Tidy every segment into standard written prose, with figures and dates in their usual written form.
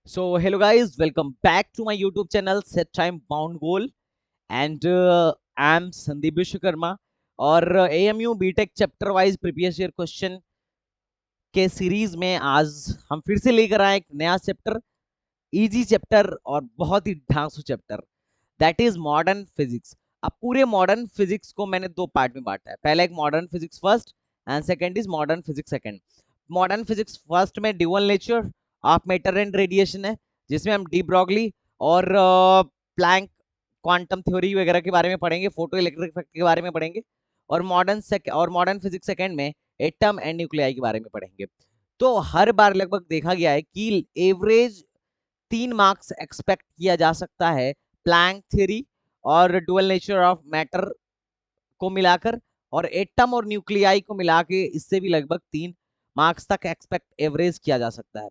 So, hello guys, welcome back to my YouTube channel Set Time Bound Goal and I'm Sandeep Vishwakarma और AMU BTech chapter wise previous year question के series में आज हम फिर से लेकर आए एक नया चैप्टर, इजी चैप्टर और बहुत ही ढांसू chapter, that is modern physics. अब पूरे मॉडर्न फिजिक्स को मैंने दो पार्ट में बांटा है। पहला एक modern physics first and second is modern physics second. Modern physics first में dual nature of matter and radiation है, जिसमें हम डी ब्रॉगली और प्लैंक क्वांटम थ्योरी वगैरह के बारे में पढ़ेंगे, फोटो इलेक्ट्रिक इफेक्ट के बारे में पढ़ेंगे। और मॉडर्न फिजिक्स सेकंड में एटम एंड न्यूक्लियाई के बारे में पढ़ेंगे। तो हर बार लगभग देखा गया है कि एवरेज 3 मार्क्स एक्सपेक्ट किया जा सकता है प्लैंक थ्योरी और डुअल नेचर ऑफ मैटर को मिलाकर, और एटम और न्यूक्लियाई को मिला के इससे भी लगभग 3 मार्क्स तक एक्सपेक्ट एवरेज किया जा सकता है।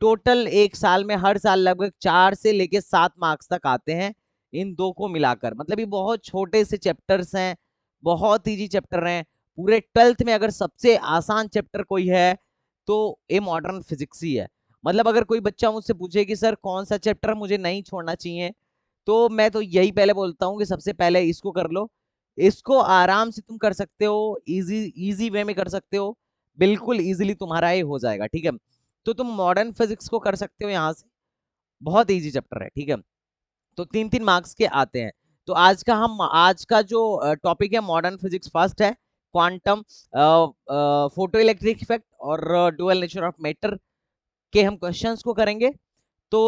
टोटल एक साल में हर साल लगभग 4 से लेके 7 मार्क्स तक आते हैं इन दो को मिलाकर। मतलब ये बहुत छोटे से चैप्टर्स हैं, बहुत इजी चैप्टर हैं। पूरे 12th में अगर सबसे आसान चैप्टर कोई है तो ये मॉडर्न फिजिक्स ही है। मतलब अगर कोई बच्चा मुझसे पूछे कि सर कौन सा चैप्टर मुझे नहीं छोड़ना चाहिए, तो मैं तो यही पहले बोलता हूँ कि सबसे पहले इसको कर लो। इसको आराम से तुम कर सकते हो, इजी इजी वे में कर सकते हो, बिल्कुल इजीली तुम्हारा ये हो जाएगा। ठीक है, तो तुम मॉडर्न फिजिक्स को कर सकते हो यहाँ से, बहुत इजी चैप्टर है। ठीक है, तो 3-3 मार्क्स के आते हैं। तो आज का जो टॉपिक है मॉडर्न फिजिक्स फर्स्ट है क्वांटम फोटो इलेक्ट्रिक इफेक्ट और डुअल नेचर ऑफ मैटर के हम क्वेश्चंस को करेंगे। तो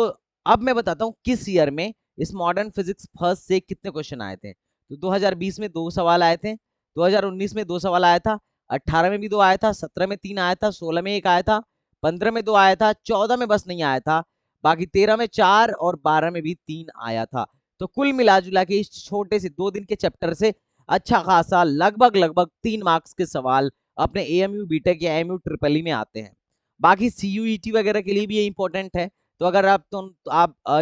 अब मैं बताता हूँ किस ईयर में इस मॉडर्न फिजिक्स फर्स्ट से कितने क्वेश्चन आए थे। तो 2020 में 2 सवाल आए थे, 2019 में 2 सवाल आया था, 18 में भी 2 आया था, 17 में 3 आया था, 16 में 1 आया था, 15 में 2 आया था, 14 में बस नहीं आया था, बाकी 13 में 4 और 12 में भी 3 आया था। तो कुल मिला जुला के इस छोटे से 2 दिन के चैप्टर से अच्छा खासा लगभग लगभग 3 मार्क्स के सवाल अपने एएमयू बीटेक या एएमयू ट्रिपल ई में आते हैं। बाकी सीयूईटी वगैरह के लिए भी ये इंपॉर्टेंट है। तो अगर आप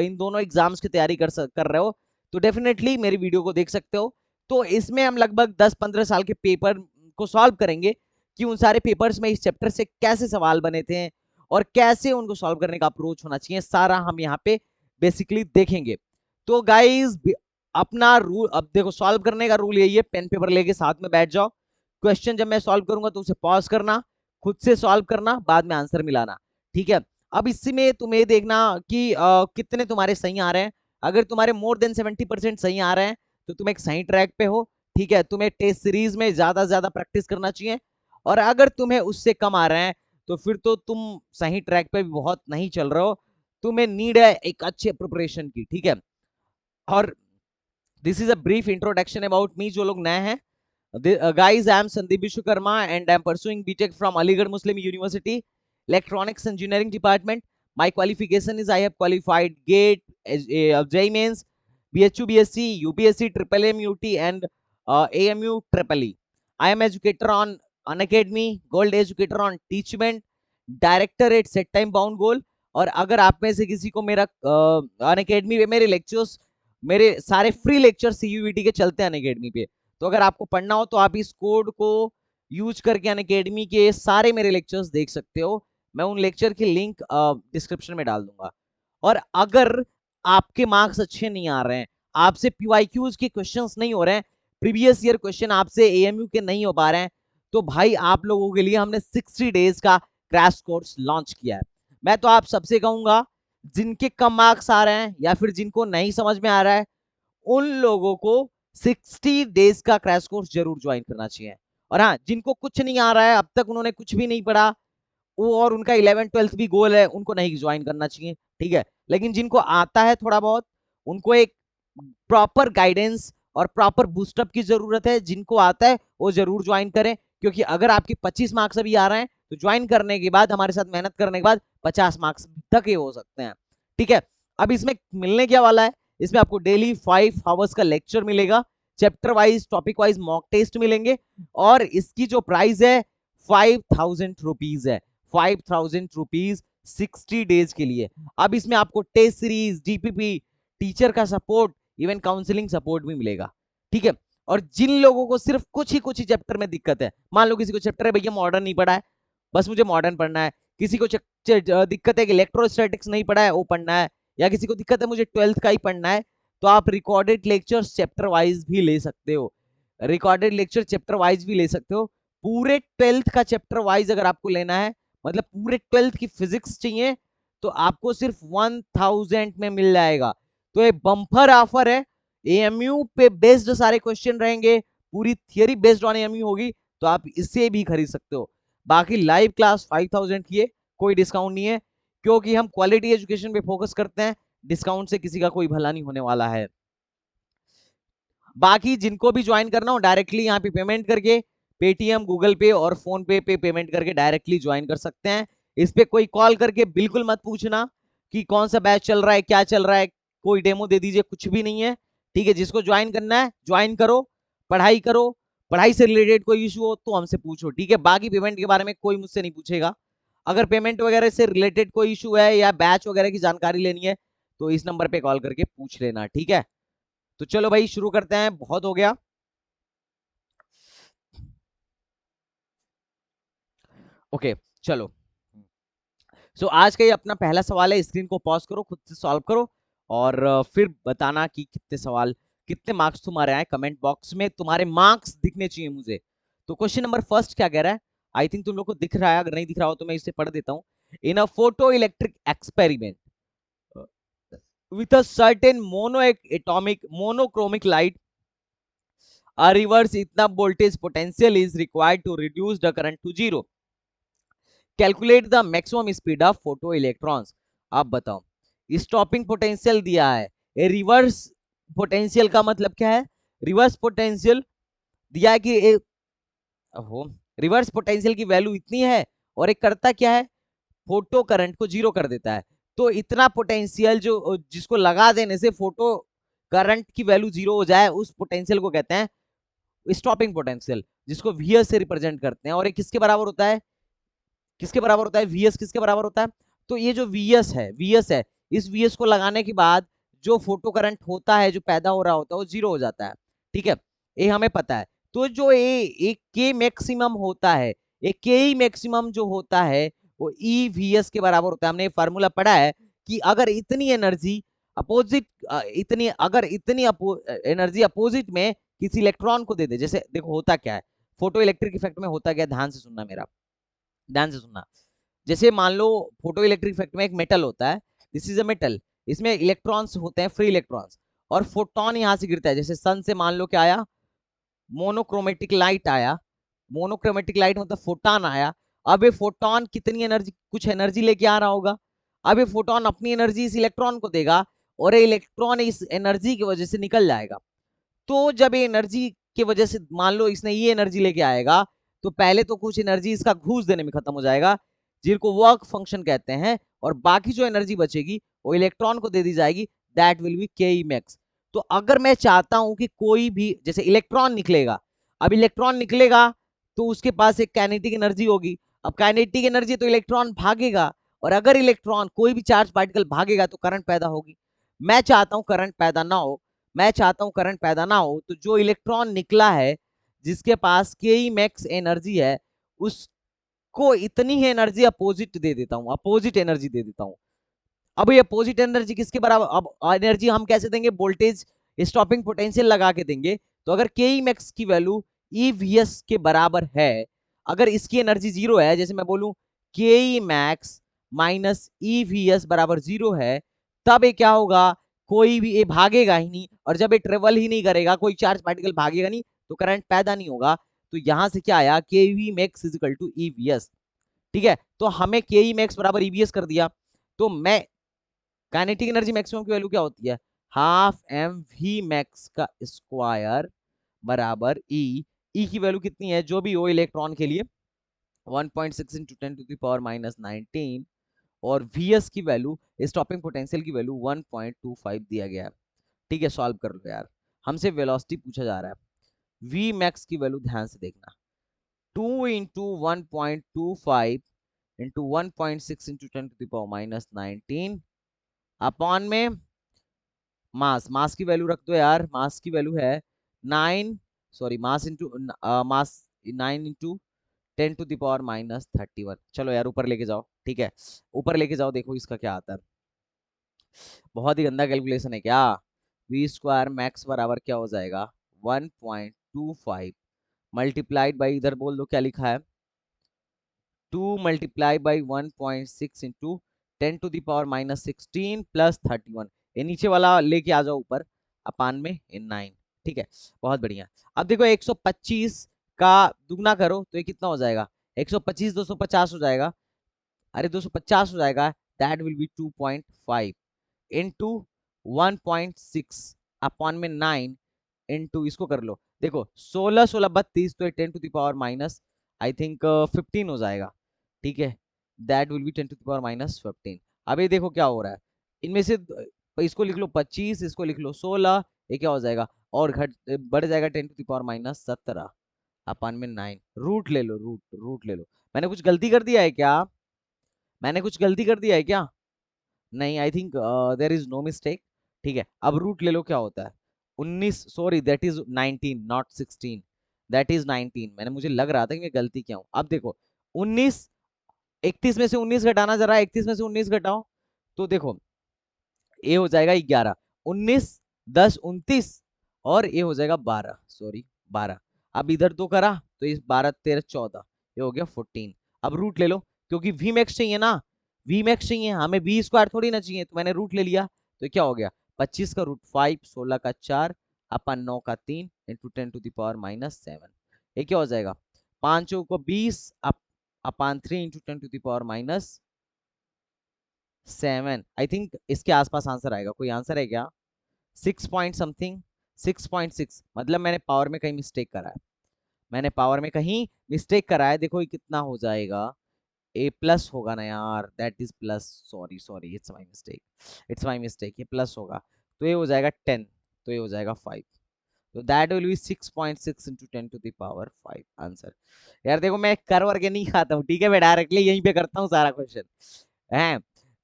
इन दोनों एग्जाम्स की तैयारी कर रहे हो तो डेफिनेटली मेरी वीडियो को देख सकते हो। तो इसमें हम लगभग 10-15 साल के पेपर को सॉल्व करेंगे कि उन सारे पेपर्स में इस चैप्टर से कैसे सवाल बने थे और कैसे उनको सॉल्व करने का अप्रोच होना चाहिए, सारा हम यहाँ पे बेसिकली देखेंगे। तो गाइज अपना रूल अब देखो, सॉल्व करने का रूल यही है, पेन पेपर लेके साथ में बैठ जाओ। क्वेश्चन जब मैं सॉल्व करूंगा तो उसे पॉज करना, खुद से सॉल्व करना, बाद में आंसर मिलाना। ठीक है, अब इसमें तुम्हें देखना कि कितने तुम्हारे सही आ रहे हैं। अगर तुम्हारे मोर देन 70% सही आ रहे हैं तो तुम एक सही ट्रैक पे हो। ठीक है, तुम्हें टेस्ट सीरीज में ज्यादा से ज्यादा प्रैक्टिस करना चाहिए। और अगर तुम्हें उससे कम आ रहे हैं तो फिर तो तुम सही ट्रैक पे भी बहुत नहीं चल रहे हो, तुम्हें नीड है एक अच्छे प्रिपरेशन की। ठीक है, और this is a brief introduction about me. जो लोग नए हैं, guys, I am Sandeep Vishwakarma and I am pursuing BTech from Aligarh Muslim University, Electronics Engineering Department. My qualification is I have qualified GATE, JEE Mains, BHU, BSc, UPSC, Triple M, UT and AMU Triple E. I am educator on Unacademy, Gold Educator on Teachment, Director at Set Time Bound Goal. और अगर आप में से किसी को मेरा Unacademy पे मेरे लेक्चर्स, मेरे सारे फ्री लेक्चर सीयूईटी के चलते हैं अनअकैडमी पे, तो अगर आपको पढ़ना हो तो आप इस कोड को यूज करके अनअकैडमी के सारे मेरे लेक्चर्स देख सकते हो। मैं उन लेक्चर की लिंक डिस्क्रिप्शन में डाल दूंगा। और अगर आपके मार्क्स अच्छे नहीं आ रहे हैं, आपसे पीवाईक्यूज के क्वेश्चंस नहीं हो रहे हैं, प्रीवियस ईयर क्वेश्चन आपसे एएमयू के नहीं हो पा रहे हैं, तो भाई आप लोगों के लिए हमने 60 डेज का क्रैश कोर्स लॉन्च किया है। मैं तो आप सबसे कहूंगा, जिनके कम मार्क्स आ रहे हैं या फिर जिनको नहीं समझ में आ रहा है, उन लोगों को 60 डेज का क्रैश कोर्स जरूर ज्वाइन करना चाहिए। और हाँ, जिनको कुछ नहीं आ रहा है, अब तक उन्होंने कुछ भी नहीं पढ़ा, वो और उनका 11th-12th भी गोल है, उनको नहीं ज्वाइन करना चाहिए। ठीक है, लेकिन जिनको आता है थोड़ा बहुत, उनको एक प्रॉपर गाइडेंस और प्रॉपर बूस्टअप की जरूरत है। जिनको आता है वो जरूर ज्वाइन करें, क्योंकि अगर आपके 25 मार्क्स अभी आ रहे हैं तो ज्वाइन करने के बाद, हमारे साथ मेहनत करने के बाद 50 मार्क्स तक ही हो सकते हैं। ठीक है, अब इसमें मिलने क्या वाला है, इसमें आपको डेली 5 आवर्स का लेक्चर मिलेगा, chapter wise topic wise mock test मिलेंगे, और इसकी जो प्राइस है 5,000 रुपीज है। 5,000 रुपीज 60 डेज के लिए। अब इसमें आपको टेस्ट सीरीज, डीपीपी, टीचर का सपोर्ट, इवन काउंसलिंग सपोर्ट भी मिलेगा। ठीक है, और जिन लोगों को सिर्फ कुछ ही चैप्टर में दिक्कत है, मान लो किसी को चैप्टर है भैया मॉडर्न नहीं पढ़ा है, बस मुझे मॉडर्न पढ़ना है, किसी को दिक्कत है कि इलेक्ट्रोस्टैटिक्स नहीं पढ़ा है वो पढ़ना है, या किसी को दिक्कत है मुझे 12th का ही पढ़ना है, तो आप रिकॉर्डेड लेक्चर्स चैप्टर वाइज भी ले सकते हो, रिकॉर्डेड लेक्चर चैप्टर वाइज भी ले सकते हो। पूरे 12th का चैप्टर वाइज अगर आपको लेना है, मतलब पूरे 12th की फिजिक्स चाहिए, तो आपको सिर्फ 1000 में मिल जाएगा। तो ये बम्पर ऑफर है, एएमयू पे बेस्ड सारे क्वेश्चन रहेंगे, पूरी थियरी बेस्ड ऑन एएमयू होगी, तो आप इसे भी खरीद सकते हो। बाकी लाइव क्लास 5000 की है, कोई डिस्काउंट नहीं है, क्योंकि हम क्वालिटी एजुकेशन पे फोकस करते हैं, डिस्काउंट से किसी का कोई भला नहीं होने वाला है। बाकी जिनको भी ज्वाइन करना हो डायरेक्टली यहाँ पे पेमेंट करके पेटीएम, गूगल पे और फोन पे पेमेंट करके डायरेक्टली ज्वाइन कर सकते हैं। इस पे कोई कॉल करके बिल्कुल मत पूछना कि कौन सा बैच चल रहा है, क्या चल रहा है, कोई डेमो दे दीजिए, कुछ भी नहीं है। ठीक है, जिसको ज्वाइन करना है ज्वाइन करो, पढ़ाई करो, पढ़ाई से रिलेटेड कोई इशू हो तो हमसे पूछो। ठीक है, बाकी पेमेंट के बारे में कोई मुझसे नहीं पूछेगा। अगर पेमेंट वगैरह से रिलेटेड कोई इशू है या बैच वगैरह की जानकारी लेनी है तो इस नंबर पे कॉल करके पूछ लेना। ठीक है, तो चलो भाई शुरू करते हैं, बहुत हो गया। ओके चलो। सो आज का ये अपना पहला सवाल है, स्क्रीन को पॉज करो, खुद से सॉल्व करो और फिर बताना कि कितने सवाल, कितने मार्क्स तुम्हारे आए। कमेंट बॉक्स में तुम्हारे मार्क्स दिखने चाहिए मुझे। तो क्वेश्चन नंबर फर्स्ट क्या कह रहा है, आई थिंक तुम लोग को दिख रहा है, अगर नहीं दिख रहा हो तो मैं इसे पढ़ देता हूं। In a photo electric experiment with a certain monochromic light, a reverse इतना voltage potential is required to reduce the current to zero. Calculate the maximum speed of photo electrons. आप बताओ, स्टॉपिंग पोटेंशियल दिया है, ये reverse potential का मतलब क्या है, रिवर्स पोटेंशियल दिया है कि रिवर्स पोटेंशियल की वैल्यू इतनी है और एक करता क्या है, फोटो करंट को जीरो कर देता है। तो इतना पोटेंशियल जो जिसको लगा देने से फोटो करंट की वैल्यू जीरो हो जाए, उस पोटेंशियल को कहते हैं स्टॉपिंग पोटेंशियल, जिसको वीएस से रिप्रेजेंट करते हैं। और ये किसके बराबर होता है, किसके बराबर होता है, वीएस किसके बराबर होता है। तो ये जो वीएस है, इस वीएस को लगाने के बाद जो फोटो करंट होता है, जो पैदा हो रहा होता है, वो जीरो हो जाता है। ठीक है, ये हमें पता है। तो जो एक के मैक्सिमम होता है, एक के ही मैक्सिमम जो होता है वो ई वी एस के बराबर होता है। हमने फार्मूला पढ़ा है कि अगर इतनी एनर्जी अपोजिट, इतनी अगर इतनी एनर्जी अपोजिट में किसी इलेक्ट्रॉन को दे दे, जैसे देखो होता क्या है फोटो इलेक्ट्रिक इफेक्ट में, होता क्या, ध्यान से सुनना मेरा, ध्यान से सुनना। जैसे मान लो फोटो इलेक्ट्रिक इफेक्ट में एक मेटल होता है, दिस इज अ मेटल, इसमें इलेक्ट्रॉन्स होते हैं, फ्री इलेक्ट्रॉन्स, और फोटोन यहां से गिरता है। जैसे सन से मान लो क्या आया, मोनोक्रोमेटिक लाइट आया, मोनोक्रोमेटिक लाइट मतलब फोटोन आया। अब ये फोटोन कितनी एनर्जी, कुछ एनर्जी लेके आ रहा होगा। अब ये फोटोन अपनी एनर्जी इस इलेक्ट्रॉन को देगा और ये इलेक्ट्रॉन इस एनर्जी की वजह से निकल जाएगा। तो जब ये एनर्जी की वजह से मान लो इसने ये एनर्जी लेके आएगा, तो पहले तो कुछ एनर्जी इसका घूस देने में खत्म हो जाएगा, जिनको वर्क फंक्शन कहते हैं, और बाकी जो एनर्जी बचेगी वो इलेक्ट्रॉन को दे दी जाएगी, दैट विल बी के ई मैक्स। तो अगर मैं चाहता हूं कि कोई भी, जैसे इलेक्ट्रॉन निकलेगा, अब इलेक्ट्रॉन निकलेगा तो उसके पास एक काइनेटिक एनर्जी होगी। अब काइनेटिक एनर्जी तो इलेक्ट्रॉन भागेगा, और अगर इलेक्ट्रॉन कोई भी चार्ज पार्टिकल भागेगा तो करंट पैदा होगी। मैं चाहता हूं करंट पैदा ना हो, मैं चाहता हूं करंट पैदा ना हो, तो जो इलेक्ट्रॉन निकला है जिसके पास के ई मैक्स एनर्जी है, उसको इतनी ही एनर्जी अपोजिट दे देता हूं, अपोजिट एनर्जी दे देता हूं। अब ये अपोजिट एनर्जी किसके बराबर, अब एनर्जी हम कैसे देंगे, वोल्टेज स्टॉपिंग पोटेंशियल लगा के देंगे। तो अगर के ई मैक्स की वैल्यू ई वी एस के बराबर है, अगर इसकी एनर्जी जीरो है, जैसे मैं बोलूं के E max minus E V S बराबर जीरो है, तब ये क्या होगा, कोई भी ये भागेगा ही नहीं, और जब ये ट्रेवल ही नहीं करेगा, कोई चार्ज पार्टिकल भागेगा नहीं, तो करंट पैदा नहीं होगा। तो यहां से क्या आया, K V max is equal to e V s. ठीक है, तो हमें के ई मैक्स बराबर ईवीएस कर दिया। तो मैं, काइनेटिक एनर्जी मैक्सिमम की वैल्यू क्या होती है, हाफ एम वी मैक्स का स्क्वायर बराबर ई, ई की वैल्यू कितनी है, जो भी हो इलेक्ट्रॉन के लिए 1.6 into 10 to the power minus 19, और वीएस की वैल्यू, स्टॉपिंग पोटेंशियल की वैल्यू 1.25 दिया गया है। ठीक है, सॉल्व कर लो यार, हमसे वेलोसिटी पूछा जा रहा है। वी मैक्स की वैल्यू ध्यान से देखना, 2 into 1.25 into 1.6 into 10 to the power minus 19 upon में मास, मास की वैल्यू रख दो यार, मास की वैल्यू है 9, sorry mass into mass 9 into 10 to the power minus 31। चलो यार ऊपर लेके जाओ, ठीक है, ऊपर लेके जाओ, देखो इसका क्या आता है। बहुत ही गंदा कैलकुलेशन है क्या। वी स्क्वायर मैक्स बराबर क्या हो जाएगा, 1.25 मल्टीप्लाइड बाई, इधर बोल दो क्या लिखा है, 2 मल्टीप्लाई बाई 1.6 इंटू 10⁻16 प्लस 31। ये नीचे वाला लेके आ जाओ ऊपर, अपान में इन 9। ठीक है, बहुत बढ़िया। अब देखो 125 का दुगना करो तो ये कितना हो जाएगा, 125 250 हो जाएगा, अरे 250 हो जाएगा, that will B 2.5 into 1.6 upon में 9 इंटू इसको कर लो, देखो 16 16 32, तो 10⁻माइनस आई थिंक 15 हो जाएगा। ठीक है, दैट विल बी 10⁻-15। अब ये देखो क्या हो रहा है, इनमें से इसको लिख लो 25, इसको लिख लो 16, ये क्या हो जाएगा, और घट बढ़ जाएगा 10⁻-17 अपान में 9। रूट ले लो, रूट रूट ले लो। मैंने कुछ गलती कर दिया है क्या, मैंने कुछ गलती कर दिया है क्या, नहीं, I think there is no mistake. ठीक है, अब रूट ले लो, क्या होता है 19, sorry that is 19 not 16, that is 19। मैंने, मुझे लग रहा था कि मैं गलती क्या हूं। अब देखो 19, 31 में से 19 घटाना, जरा 31 में से 19 घटाओ, तो देखो ये हो जाएगा 11, 19 10 29, और ये हो जाएगा 12, सॉरी 12। अब इधर तो करा तो इस 12 13 14, ये हो गया 14। अब रूट ले लो, क्योंकि वी मैक्स चाहिए ना, वी मैक्स चाहिए हमें, वी स्क्वायर थोड़ी ना चाहिए, तो मैंने रूट ले लिया, तो क्या हो गया 25 का रूट 5, 16 का 4 अपन 9 का 3 इंटू 10⁻-7। ये क्या हो जाएगा, 5 को 20 अपान 3 इंटू 10⁻-7। आई थिंक इसके आसपास आंसर आएगा, कोई आंसर है क्या, 6 पॉइंट समथिंग, 6.6, मतलब मैंने पावर में कहीं मिस्टेक करा है, मैंने पावर में कहीं मिस्टेक करा है। देखो ये कितना हो जाएगा, ए प्लस होगा ना यार, that is plus, sorry sorry, it's my mistake, it's my mistake, ये प्लस होगा, तो ये हो जाएगा 10, तो ये हो जाएगा 5, तो that will B 6.6 into 10⁻5 answer. यार देखो मैं कर वर्के नहीं खाता हूँ, ठीक है, मैं डायरेक्टली यहीं पे करता हूँ सारा क्वेश्चन है।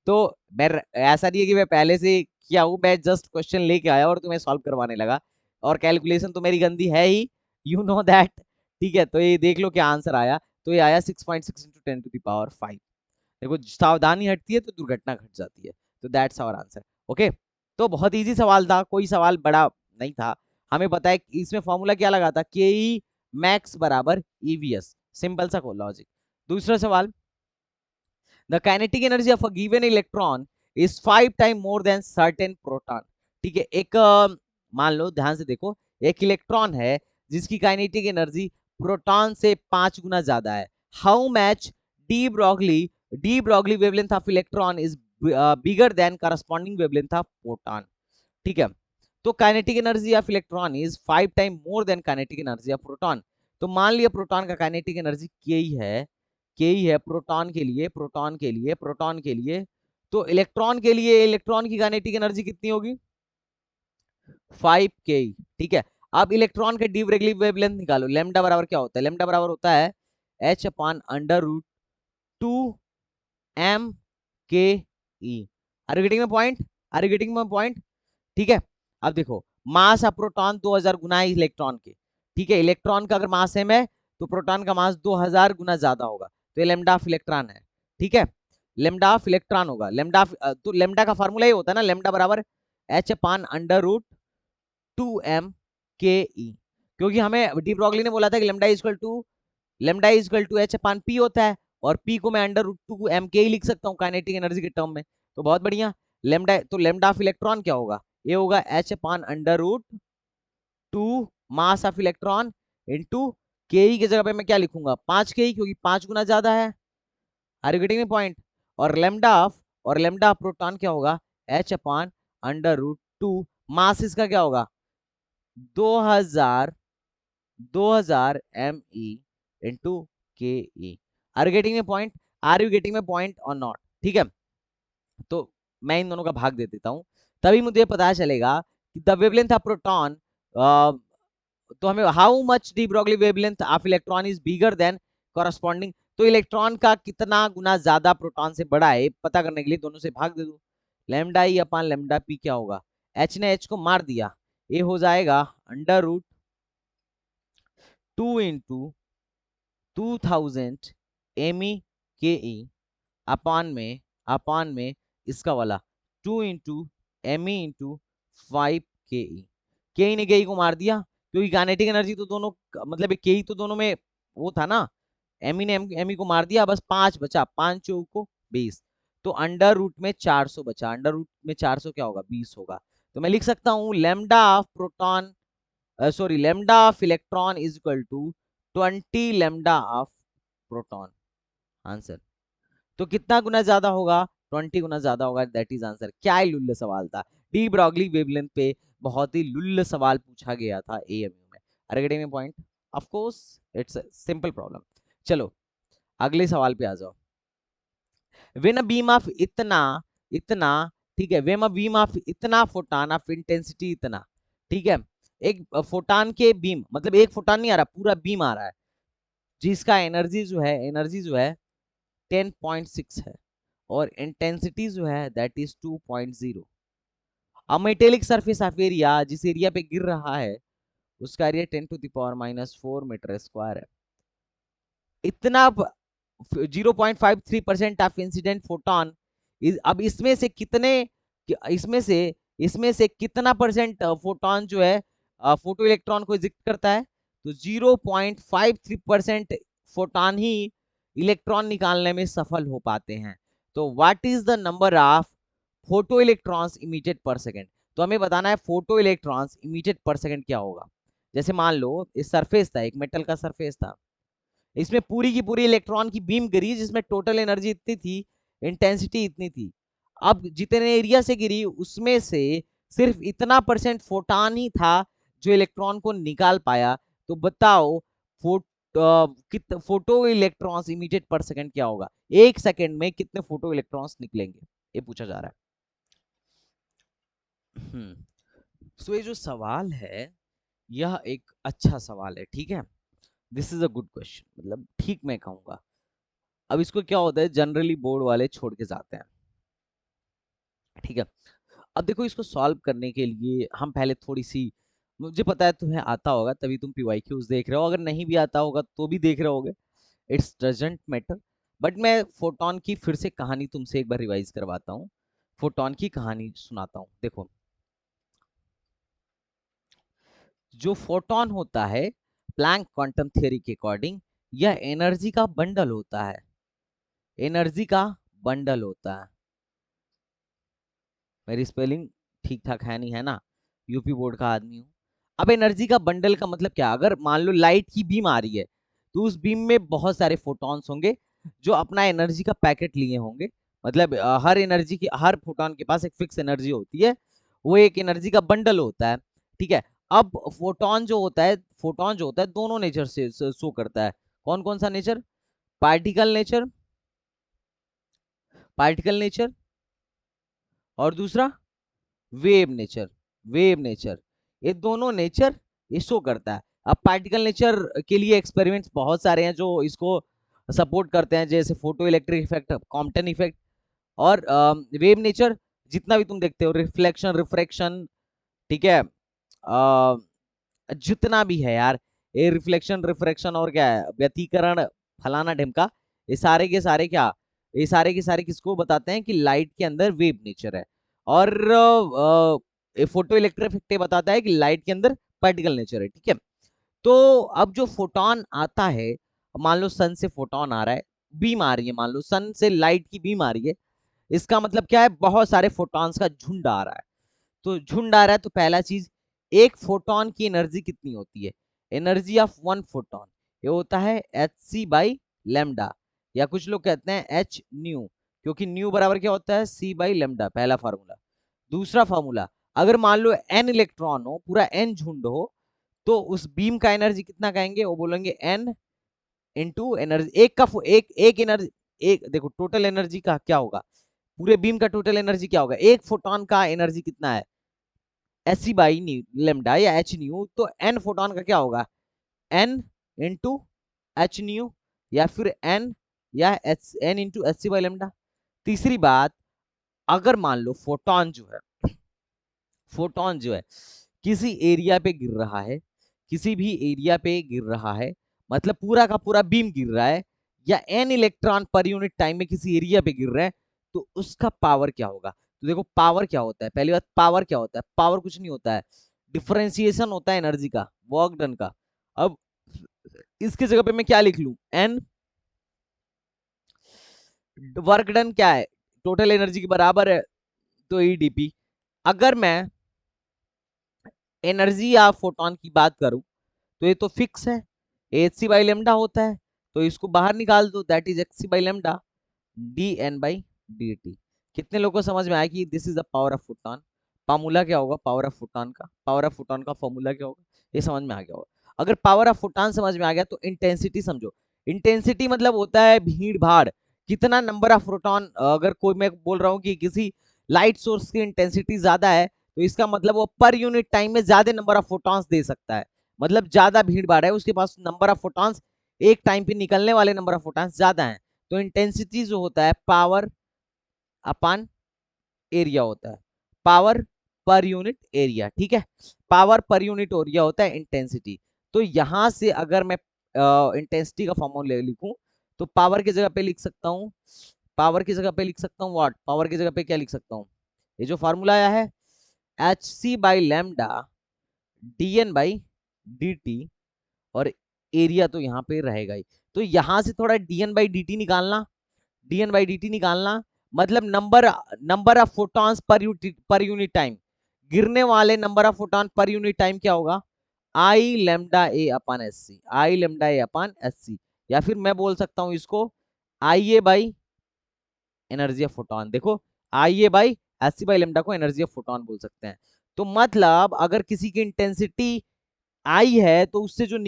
तो मैं ऐसा नहीं है कि मैं पहले से किया हूँ, मैं जस्ट क्वेश्चन लेके आया और तुम्हें सॉल्व करवाने लगा, और कैलकुलेशन तो मेरी गंदी है ही, यू नो दैट। ठीक है, तो ये देख लो क्या आंसर आया, तो ये आया 6.6 इंटू 10⁻5। देखो सावधानी हटती है तो दुर्घटना घट जाती है, तो दैट्स आवर आंसर। ओके, तो बहुत इजी सवाल था, कोई सवाल बड़ा नहीं था। हमें पता है कि इसमें फॉर्मूला क्या लगा था, के ई मैक्स बराबर ईवीएस, सिंपल सा लॉजिक। दूसरा सवाल, the kinetic energy of a given electron is 5 time more than certain proton. ठीक है, एक मान लो, ध्यान से देखो, एक इलेक्ट्रॉन है जिसकी काइनेटिक एनर्जी प्रोटॉन से 5 गुना ज्यादा है। How much D Broglie wavelength of electron is bigger than corresponding wavelength of proton. ठीक है, तो kinetic energy of electron is 5 time more than kinetic energy of proton. तो मान लिया प्रोटॉन का काइनेटिक एनर्जी के ही है, के ही है प्रोटॉन के लिए, प्रोटॉन के लिए, प्रोटॉन के लिए, तो इलेक्ट्रॉन के लिए, इलेक्ट्रॉन की काइनेटिक एनर्जी कितनी होगी, 5 के। ठीक है, अब इलेक्ट्रॉन के डी ब्रॉगली वेवलेंथ निकालो, लेमडा बराबर क्या होता है, लेमडा बराबर होता है h upon under root 2 m K E. Are you getting my point, are you getting my point. ठीक है, अब देखो मास ऑफ प्रोटॉन 2000 गुना है इलेक्ट्रॉन के। ठीक है, इलेक्ट्रॉन का अगर मास m है तो प्रोटॉन का मास 2000 गुना ज्यादा होगा, तो ये लेमडा ऑफ इलेक्ट्रॉन है। ठीक है, लेमडा ऑफ इलेक्ट्रॉन होगा, तो लेमडा का फार्मूला ये होता है ना, लेमडा बराबर h upon under root 2m के ई, क्योंकि हमें डी ब्रॉगली ने बोला था कि lambda equal to h upon p होता है, और p को मैं अंडर रूट 2m के ही लिख सकता हूँ काइनेटिक एनर्जी के टर्म में। तो बहुत बढ़िया, लेमडा, तो लेमडा ऑफ इलेक्ट्रॉन क्या होगा, ये होगा h upon under root 2 mass of electron into K E की जगह पे मैं क्या लिखूंगा, 5 के ई, क्योंकि 5 गुना ज्यादा है। Are you getting point. और लेमडा ऑफ प्रोटॉन क्या होगा, h upon under root 2, mass इसका क्या होगा 2000 2000 M E into K E. Are you getting point, are you getting point और नॉट। ठीक है, तो मैं इन दोनों का भाग दे देता हूं, तभी मुझे पता चलेगा कि द वेवलेंथ ऑफ प्रोटॉन, तो हमें how much D Broglie wavelength of electron is bigger than corresponding, तो इलेक्ट्रॉन का कितना गुना ज्यादा प्रोटॉन से बड़ा है पता करने के लिए दोनों से भाग दे दो। लेमडा ई अपान लेमडा पी क्या होगा, एच ने एच को मार दिया, ये हो जाएगा under root 2 into 2000 M e K E अपान में इसका वाला 2 इंटू एम ई इंटू 5 के ई। के ई ने के ई को मार दिया, क्योंकि काइनेटिक एनर्जी तो दोनों मतलब के ई तो दोनों में वो था ना, एम ई ने एम ई को मार दिया, बस 5 बचा, 5 चौक को 20, तो अंडर रूट में 400 बचा, अंडर रूट में 400 क्या होगा, 20 होगा। तो मैं लिख सकता हूँ lambda of proton sorry lambda of electron is equal to 20 lambda of proton. Answer तो कितना गुना ज्यादा होगा, 20 गुना ज्यादा होगा, दैट इज आंसर। क्या लुल्ल सवाल था, डी ब्रॉगली वेवलेंथ पे बहुत ही लुल्ल सवाल पूछा गया था एएमयू में। Are getting my point? Of course it's a simple problem. चलो अगले सवाल पे आ जाओ। व्हेन अ बीम ऑफ इतना इतना ठीक है, व्हेन अ बीम ऑफ इतना फोटॉन ऑफ इंटेंसिटी इतना, ठीक है, एक फोटॉन के बीम मतलब एक फोटॉन नहीं आ रहा, पूरा बीम आ रहा है, जिसका एनर्जी जो है 10.6 है और इंटेंसिटी जो है दैट इज 2.0। अब मेटेलिक सरफेस ऑफ एरिया जिस एरिया पे गिर रहा है उसका एरिया 10⁻⁻⁴ मीटर स्क्वायर है। इतना 0.53% ऑफ इंसिडेंट फोटोन, अब इसमें से कितना परसेंट फोटोन जो है फोटो इलेक्ट्रॉन को इजेक्ट करता है, तो 0.53% फोटोन ही इलेक्ट्रॉन निकालने में सफल हो पाते हैं। तो what is the number of photo electrons emitted पर सेकेंड? तो हमें बताना है फोटो इलेक्ट्रॉन्स इमिटेड पर सेकेंड क्या होगा। जैसे मान लो इस सरफेस था, एक मेटल का सरफेस था, इसमें पूरी की पूरी इलेक्ट्रॉन की बीम गिरी जिसमें टोटल एनर्जी इतनी थी, इंटेंसिटी इतनी थी। अब जितने एरिया से गिरी उसमें से सिर्फ इतना परसेंट फोटॉन ही था जो इलेक्ट्रॉन को निकाल पाया। तो बताओ फोटो इलेक्ट्रॉन्स इमीडिएट पर सेकंड क्या होगा, एक सेकंड में कितने फोटो इलेक्ट्रॉन्स निकलेंगे, ये पूछा जा रहा है। सो ये जो सवाल है यह एक अच्छा सवाल है, ठीक है, this is a good question, मतलब ठीक मैं कहूंगा। अब इसको क्या होता है जनरली बोर्ड वाले छोड़ के जाते हैं, ठीक है। अब देखो इसको सॉल्व करने के लिए हम पहले थोड़ी सी, मुझे पता है तुम्हें आता होगा तभी तुम पीवाईक्यूज देख रहे हो, अगर नहीं भी आता होगा तो भी देख रहे होगे, इट्स डजंट मैटर। बट मैं फोटोन की फिर से कहानी तुमसे एक बार रिवाइज करवाता हूँ, फोटोन की कहानी सुनाता हूँ। देखो जो फोटोन होता है प्लैंक क्वांटम थ्योरी के अकॉर्डिंग यह एनर्जी का बंडल होता है, एनर्जी का बंडल होता है। मेरी स्पेलिंग ठीक ठाक है नहीं है ना, यूपी बोर्ड का आदमी हूँ। अब एनर्जी का बंडल का मतलब क्या, अगर मान लो लाइट की बीम आ रही है तो उस बीम में बहुत सारे फोटॉन्स होंगे जो अपना एनर्जी का पैकेट लिए होंगे, मतलब हर फोटॉन के पास एक फिक्स एनर्जी होती है, वो एक एनर्जी का बंडल होता है, ठीक है। अब फोटोन जो होता है दोनों नेचर से शो करता है। कौन कौन सा nature, particle nature, particle nature, और दूसरा वेव नेचर, वेव नेचर, ये दोनों नेचर ये शो करता है। अब पार्टिकल नेचर के लिए एक्सपेरिमेंट्स बहुत सारे हैं जो इसको सपोर्ट करते हैं, जैसे photo electric effect, Compton effect, और वेव नेचर जितना भी तुम देखते हो, रिफ्लेक्शन, रिफ्रैक्शन, ठीक है, जितना भी है यार, ये रिफ्लेक्शन, रिफ्रैक्शन और क्या है, व्यतीकरण, फलाना ढिमका, ये सारे के सारे क्या, ये सारे के सारे किसको बताते हैं कि लाइट के अंदर वेव नेचर है। और फोटो इलेक्ट्रिक इफेक्ट बताता है कि लाइट के अंदर पार्टिकल नेचर है, ठीक है। तो अब जो फोटोन आता है, मान लो सन से फोटोन आ रहा है, बीम आ रही है, मान लो सन से लाइट की बीम आ रही है, इसका मतलब क्या है, बहुत सारे फोटॉन्स का झुंड आ रहा है। तो झुंड आ रहा है तो पहला चीज, एक फोटोन की एनर्जी कितनी होती है, एनर्जी ऑफ वन फोटोन ये होता है एच सी बाई लेमडा, या कुछ लोग कहते हैं एच न्यू, क्योंकि न्यू बराबर क्या होता है, सी बाई लेमडा, पहला फार्मूला। दूसरा फार्मूला, अगर मान लो एन इलेक्ट्रॉन हो, पूरा एन झुंड हो, तो उस बीम का एनर्जी कितना कहेंगे, वो बोलेंगे एन इंटू एनर्जी, एक का एक एनर्जी, एक देखो टोटल एनर्जी का क्या होगा, पूरे बीम का टोटल एनर्जी क्या होगा, एक फोटोन का एनर्जी कितना है, एच सी बाई लेमडा या एच न्यू, तो एन फोटोन का क्या होगा, एन इंटू एच न्यू, या फिर एन या h n into h C by lambda. तीसरी बात, अगर मान लो फोटोन जो है किसी एरिया पे गिर रहा है, किसी भी एरिया पे गिर रहा है, मतलब पूरा का पूरा बीम गिर रहा है, या n इलेक्ट्रॉन पर यूनिट टाइम में किसी एरिया पे गिर रहे हैं तो उसका पावर क्या होगा। तो देखो पावर क्या होता है, पहली बात पावर क्या होता है, पावर कुछ नहीं होता है, डिफरेंशिएशन होता है एनर्जी का, वर्क डन का। अब इसकी जगह पे मैं क्या लिख लूं, एन, वर्क डन क्या है, टोटल एनर्जी के बराबर है, तो ईडीपी। अगर मैं एनर्जी या फोटोन की बात करूं तो ये तो फिक्स है, एच सी बाई लेमडा होता है, तो इसको बाहर निकाल दो, that is x c by lambda d N by D t. कितने लोगों को समझ में आया कि this is the power of photon, formula क्या होगा पावर ऑफ फोटॉन का, पावर ऑफ फोटॉन का फॉर्मूला क्या होगा, ये समझ में आ गया होगा। अगर पावर ऑफ फोटॉन समझ में आ गया तो इंटेंसिटी समझो। इंटेंसिटी मतलब होता है भीड़ भाड़, कितना नंबर ऑफ प्रोटॉन, अगर कोई मैं बोल रहा हूँ कि किसी लाइट सोर्स की इंटेंसिटी ज्यादा है तो इसका मतलब वो पर यूनिट टाइम में ज्यादा नंबर ऑफ फोटॉन्स दे सकता है, मतलब ज्यादा भीड़ भाड़ है उसके पास, नंबर ऑफ फोटॉन्स एक टाइम पे निकलने वाले नंबर ऑफ फोटॉन्स ज्यादा है। तो इंटेंसिटी जो होता है पावर अपान एरिया होता है, पावर पर यूनिट एरिया, ठीक है, पावर पर यूनिट एरिया होता है इंटेंसिटी। तो यहां से अगर मैं इंटेंसिटी का फॉर्मूला लिखूं तो पावर की जगह पे लिख सकता हूं, पावर की जगह पे लिख सकता हूं वाट, पावर की जगह पे क्या लिख सकता हूं, ये जो फॉर्मूला आया है H C by lambda D N by D T, और एरिया तो यहाँ पे रहेगा ही। तो यहां से थोड़ा D N by D T निकालना, D N by D T निकालना, मतलब number number of photons per unit time, गिरने वाले number of photon per unit time क्या होगा, I lambda A upon S C, I lambda A upon S C, या फिर मैं बोल सकता हूं इसको I A by energy of photon. देखो I A by S C by lambda को एनर्जी ऑफ फोटॉन बोल सकते हैं। तो मतलब अगर किसी की इंटेंसिटी आई है तो उससे जो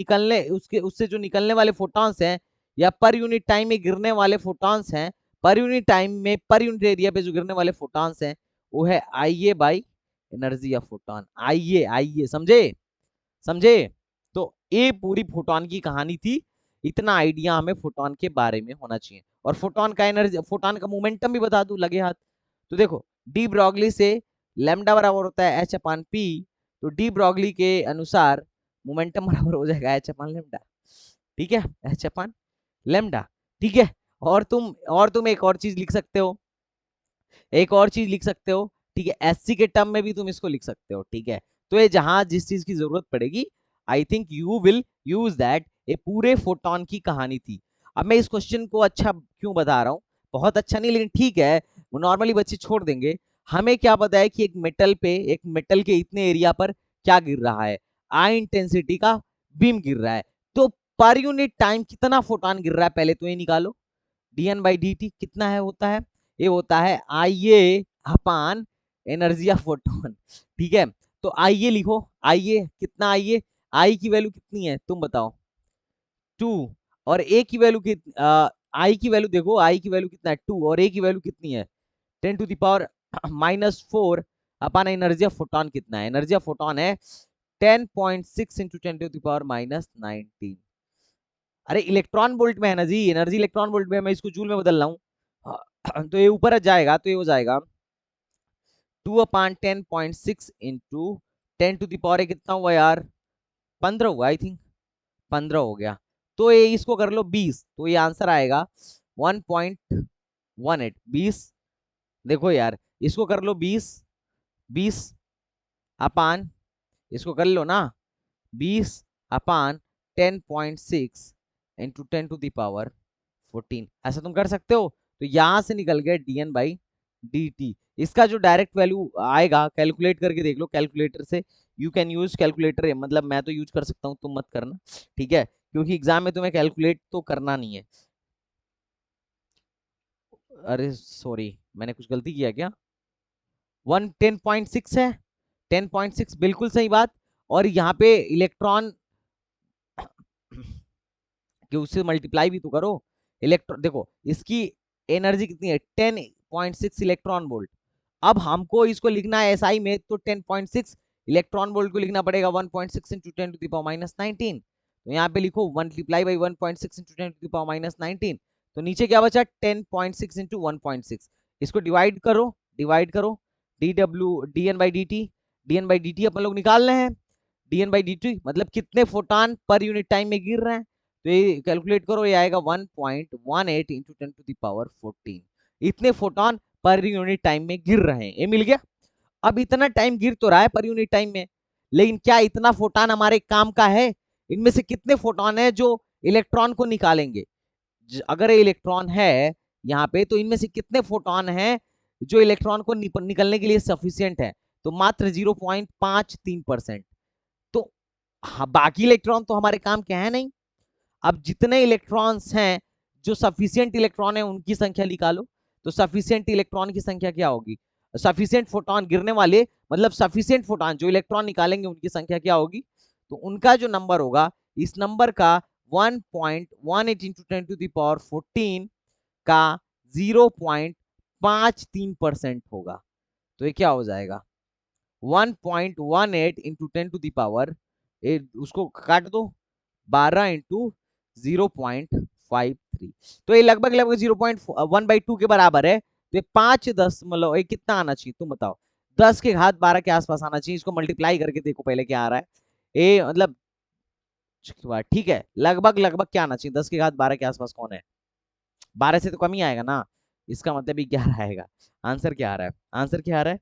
निकलने वाले फोटॉन्स हैं या पर यूनिट टाइम में गिरने वाले फोटॉन्स हैं, पर यूनिट टाइम में पर यूनिट एरिया पे जो गिरने वाले फोटॉन्स हैं वो है I A by energy of photon, आई ए समझे, समझे। तो ये पूरी फोटॉन की कहानी थी, इतना आइडिया हमें फोटॉन के बारे में होना चाहिए। और फोटॉन का एनर्जी, फोटॉन का मोमेंटम भी बता दूं लगे हाथ। तो देखो डी ब्रॉगली से लैम्डा बराबर होता है एच अपान पी, तो डी ब्रॉगली के अनुसार मोमेंटम बराबर हो जाएगा एच अपान लेमडा, ठीक है, एच अपान लेमडा, ठीक है। और तुम एक और चीज लिख सकते हो, एक और चीज लिख सकते हो, ठीक है, एससी के टर्म में भी तुम इसको लिख सकते हो, ठीक है। तो ये जहां जिस चीज की जरूरत पड़ेगी I think you will use that. ये पूरे फोटॉन की कहानी थी। अब मैं इस क्वेश्चन को अच्छा क्यों बता रहा हूँ, बहुत अच्छा नहीं लेकिन ठीक है, नॉर्मली बच्चे छोड़ देंगे। हमें क्या पता है कि एक मेटल पे, एक मेटल के इतने एरिया पर क्या गिर रहा है, आई इंटेंसिटी का बीम गिर रहा है, तो पर यूनिट टाइम कितना फोटॉन गिर रहा है पहले तो ये निकालो, d N by D t कितना है होता है, ये होता है I A upon energy of photon, ठीक है। तो आई ए लिखो, आई ए कितना, आई ए, आई की वैल्यू कितनी है तुम बताओ, 2, और ए की वैल्यू आई की वैल्यू देखो, आई की वैल्यू कितना है 2, और ए की वैल्यू कितनी है 10 to the power -4 upon energy of photon कितना है, एनर्जी ऑफ फोटोन है 10.6 इंटू 10 टू द पावर -19। अरे इलेक्ट्रॉन वोल्ट में है ना जी, एनर्जी इलेक्ट्रॉन वोल्ट में, मैं इसको जूल में बदल रहा हूँ तो ये ऊपर जाएगा, तो ये हो जाएगा 2/10.6 इंटू 10 टू द पावर कितना हुआ यार, 15 हुआ आई थिंक, 15 हो गया। तो ये इसको कर लो 20, तो ये आंसर आएगा 1.18, 20, देखो यार इसको कर लो 20, 20 अपान, इसको कर लो ना 20 अपान 10.6 इंटू 10 टू द पावर 14, ऐसा तुम कर सकते हो। तो यहां से निकल गया डीएन बाई डी टी। इसका जो डायरेक्ट वैल्यू आएगा कैलकुलेट करके देख लो, कैलकुलेटर से, यू कैन यूज कैलकुलेटर, मतलब मैं तो यूज कर सकता हूँ, तुम मत करना, ठीक है, क्योंकि एग्जाम में तुम्हें कैलकुलेट तो करना नहीं है। अरे सॉरी मैंने कुछ गलती किया क्या, 10.6 है, 10.6 बिल्कुल सही बात। और यहाँ पे इलेक्ट्रॉन कि उससे मल्टीप्लाई भी तो करो, इलेक्ट्रॉन देखो इसकी एनर्जी कितनी है 10.6 इलेक्ट्रॉन वोल्ट। अब हमको इसको लिखना है एसआई में, तो 10.6 इलेक्ट्रॉन वोल्ट को लिखना पड़ेगा 1.6 इंटू 10 टू द पावर -19, तो यहाँ पे लिखो multiply by 1.6 into 10 to the power -19, तो नीचे क्या बचा 10.6 इंटू 1.6, इसको डिवाइड करो, डिवाइड करो, D W D N by D T, D N by D T अपन लोग निकाल रहे हैं, D N by D T मतलब कितने फोटान पर यूनिट टाइम में गिर रहे हैं, तो ये कैलकुलेट करो, ये आएगा 1.18 इंटू 10⁻14। इतने फोटोन पर यूनिट टाइम में गिर रहे हैं, ये मिल गया। अब इतना टाइम गिर तो रहा है पर यूनिट टाइम में, लेकिन क्या इतना फोटोन हमारे काम का है? इनमें से कितने फोटोन है जो इलेक्ट्रॉन को निकालेंगे? अगर इलेक्ट्रॉन है यहाँ पे, तो इनमें से कितने फोटोन है जो इलेक्ट्रॉन को निकलने के लिए सफिशियंट है? तो मात्र 0.53%। तो हाँ, बाकी इलेक्ट्रॉन तो हमारे काम के हैं नहीं। अब जितने इलेक्ट्रॉन्स हैं, जो सफिशियंट इलेक्ट्रॉन है उनकी संख्या निकालो। तो सफिशियंट इलेक्ट्रॉन की संख्या क्या होगी? सफिशियंट फोटोन गिरने वाले, मतलब सफिशियंट फोटोन जो इलेक्ट्रॉन निकालेंगे उनकी संख्या क्या होगी? तो उनका जो नंबर होगा, इस नंबर का 1.18 इंटू 10⁻14 का 0.53% होगा। तो ये क्या हो जाएगा? 1.18 इंटू 10⁻, उसको काट दो 12 इंटू 0.53, तो ये लगभग लगभग 0.1/2 के बराबर है। तो ये 5 दशमलव, ये कितना आना चाहिए तुम बताओ? 10⁻12 के आसपास आना चाहिए। इसको मल्टीप्लाई करके देखो पहले क्या आ रहा है। ये मतलब ठीक है, लगभग लगभग क्या आना चाहिए? 10⁻12 के आसपास कौन है? 12 से तो कम ही आएगा ना, इसका मतलब ही 11 आएगा। आंसर क्या आ रहा है? आंसर क्या आ रहा है?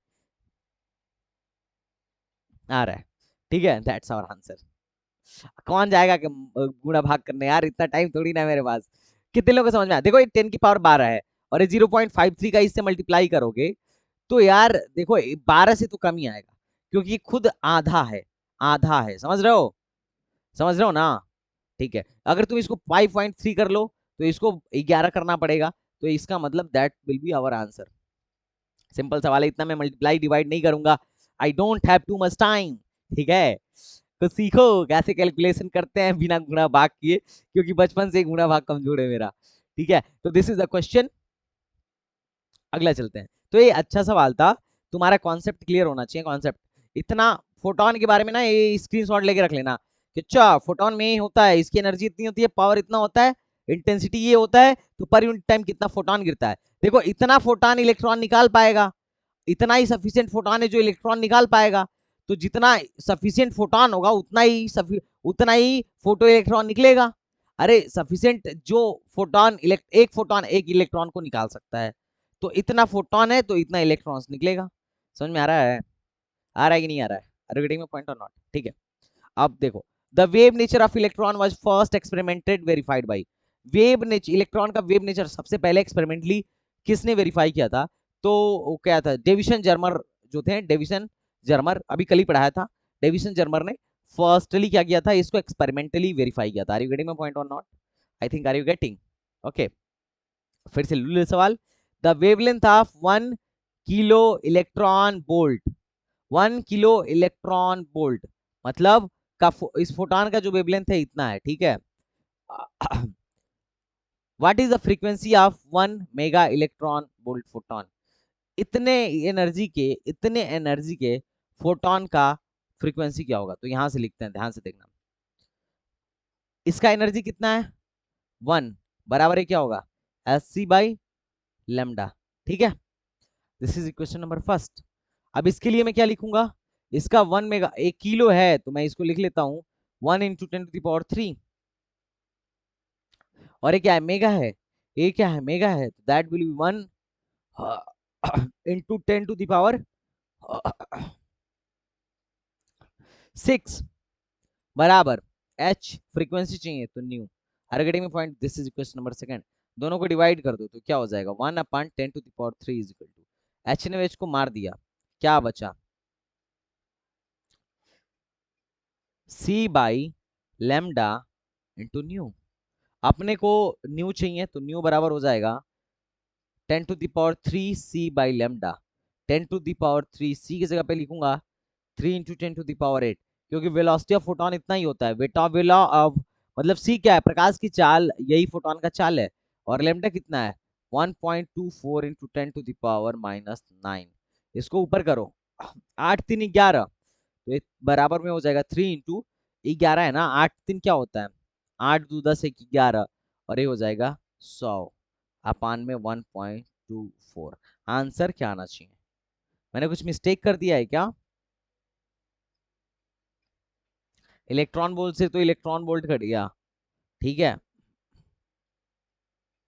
आ रहा है, ठीक है, दैट्स आवर आंसर। कौन जाएगा कि गुणा भाग करने यार, इतना टाइम थोड़ी ना है मेरे पास। कितने लोगों को समझ में आया? देखो ये 10⁻12 है और ये 0.53 का इससे मल्टीप्लाई करोगे तो यार देखो 12 से तो कम ही आएगा, क्योंकि खुद आधा है। आधा है, समझ रहे हो? समझ रहे हो ना? ठीक है, अगर तुम इसको 5.3 कर लो तो इसको 11 करना पड़ेगा। तो इसका मतलब that will be our answer. Simple सवाल है, इतना मैं मल्टीप्लाई डिवाइड नहीं करूंगा। I don't have too much time. ठीक है, तो सीखो कैसे कैलकुलेशन करते हैं बिना गुणा भाग किए, क्योंकि बचपन से गुणा भाग कमजोर है मेरा। ठीक है, तो दिस इज द क्वेश्चन। अगला चलते हैं। तो ये अच्छा सवाल था, तुम्हारा कॉन्सेप्ट क्लियर होना चाहिए। कॉन्सेप्ट इतना, फोटोन के बारे में ना ये स्क्रीनशॉट लेके रख लेना कि अच्छा फोटोन में ये होता है, इसकी एनर्जी इतनी होती है, पावर इतना होता है, इंटेंसिटी ये होता है, तो पर यूनिट टाइम कितना फोटोन गिरता है। देखो इतना फोटोन इलेक्ट्रॉन निकाल पाएगा, इतना ही सफिशियंट फोटोन है जो इलेक्ट्रॉन निकाल पाएगा। तो जितना सफिशियंट फोटोन होगा उतना ही फोटो इलेक्ट्रॉन निकलेगा। अरे सफिशियंट जो फोटोन एक फोटोन एक इलेक्ट्रॉन को निकाल सकता है, तो इतना फोटोन है तो इतना इलेक्ट्रॉन्स निकलेगा। समझ में आ रहा है? आ रहा है कि नहीं आ रहा है? Are you getting my point और नॉट? ठीक है, अब देखो, the wave nature of electron was first experimented verified by. Wave nature, electron का वेव नेचर सबसे पहले एक्सपेरिमेंटली किसने वेरीफाई किया था? तो वो क्या था, डेविसन जर्मर जो थे, डेविसन जर्मर, अभी कल ही पढ़ाया था। डेविसन जर्मर ने फर्स्टली क्या किया था, इसको एक्सपेरिमेंटली वेरीफाई किया था। Are you getting my point और not? I think are you getting? Okay, फिर से लूले सवाल। The wavelength of 1 kilo electron volt, 1 kilo electron volt मतलब का इस फोटोन का जो वेवलेंथ है इतना है, ठीक है। What is the frequency of 1 mega electron volt photon? इतने एनर्जी के फोटोन का फ्रीक्वेंसी क्या होगा? तो यहां से लिखते हैं, ध्यान से देखना। इसका एनर्जी कितना है? 1 बराबर है क्या होगा? Sc/λ। ठीक है, this is equation number first. अब इसके लिए मैं क्या लिखूंगा? इसका 1 मेगा, 1 किलो है तो मैं इसको लिख लेता हूं 1 × 10⁻3। और ये क्या है? मेगा है। ये क्या है? मेगा है, तो दैट विल बी 1 × 10⁻6 बराबर h फ्रीक्वेंसी चाहिए तो nu. Are getting me point? This is equation number second. दोनों को डिवाइड कर दो तो क्या हो जाएगा? 1/10⁻3 इज इक्वल टू, एच ने एच को मार दिया, क्या बचा? c/λ into new. अपने को न्यू चाहिए तो न्यू बराबर हो जाएगा 10⁻3 c/λ। 10⁻3 c की जगह पे लिखूंगा 3 × 10⁻8, क्योंकि वेलोसिटी ऑफ फोटोन इतना ही होता है। बेटा वेला ऑफ मतलब सी क्या है? प्रकाश की चाल, यही फोटोन का चाल है। और लेमडा कितना है? 1.24 × 10⁻⁻9। इसको ऊपर करो, 8×3 = 11, तो ये बराबर में हो जाएगा 3 × 11 है ना, 8×3 क्या होता है? 8×2 = 10, 11, और ये हो जाएगा 100/1.24। आंसर क्या आना चाहिए? मैंने कुछ मिस्टेक कर दिया है क्या? इलेक्ट्रॉन बोल्ट से तो इलेक्ट्रॉन बोल्ट घट गया, ठीक है।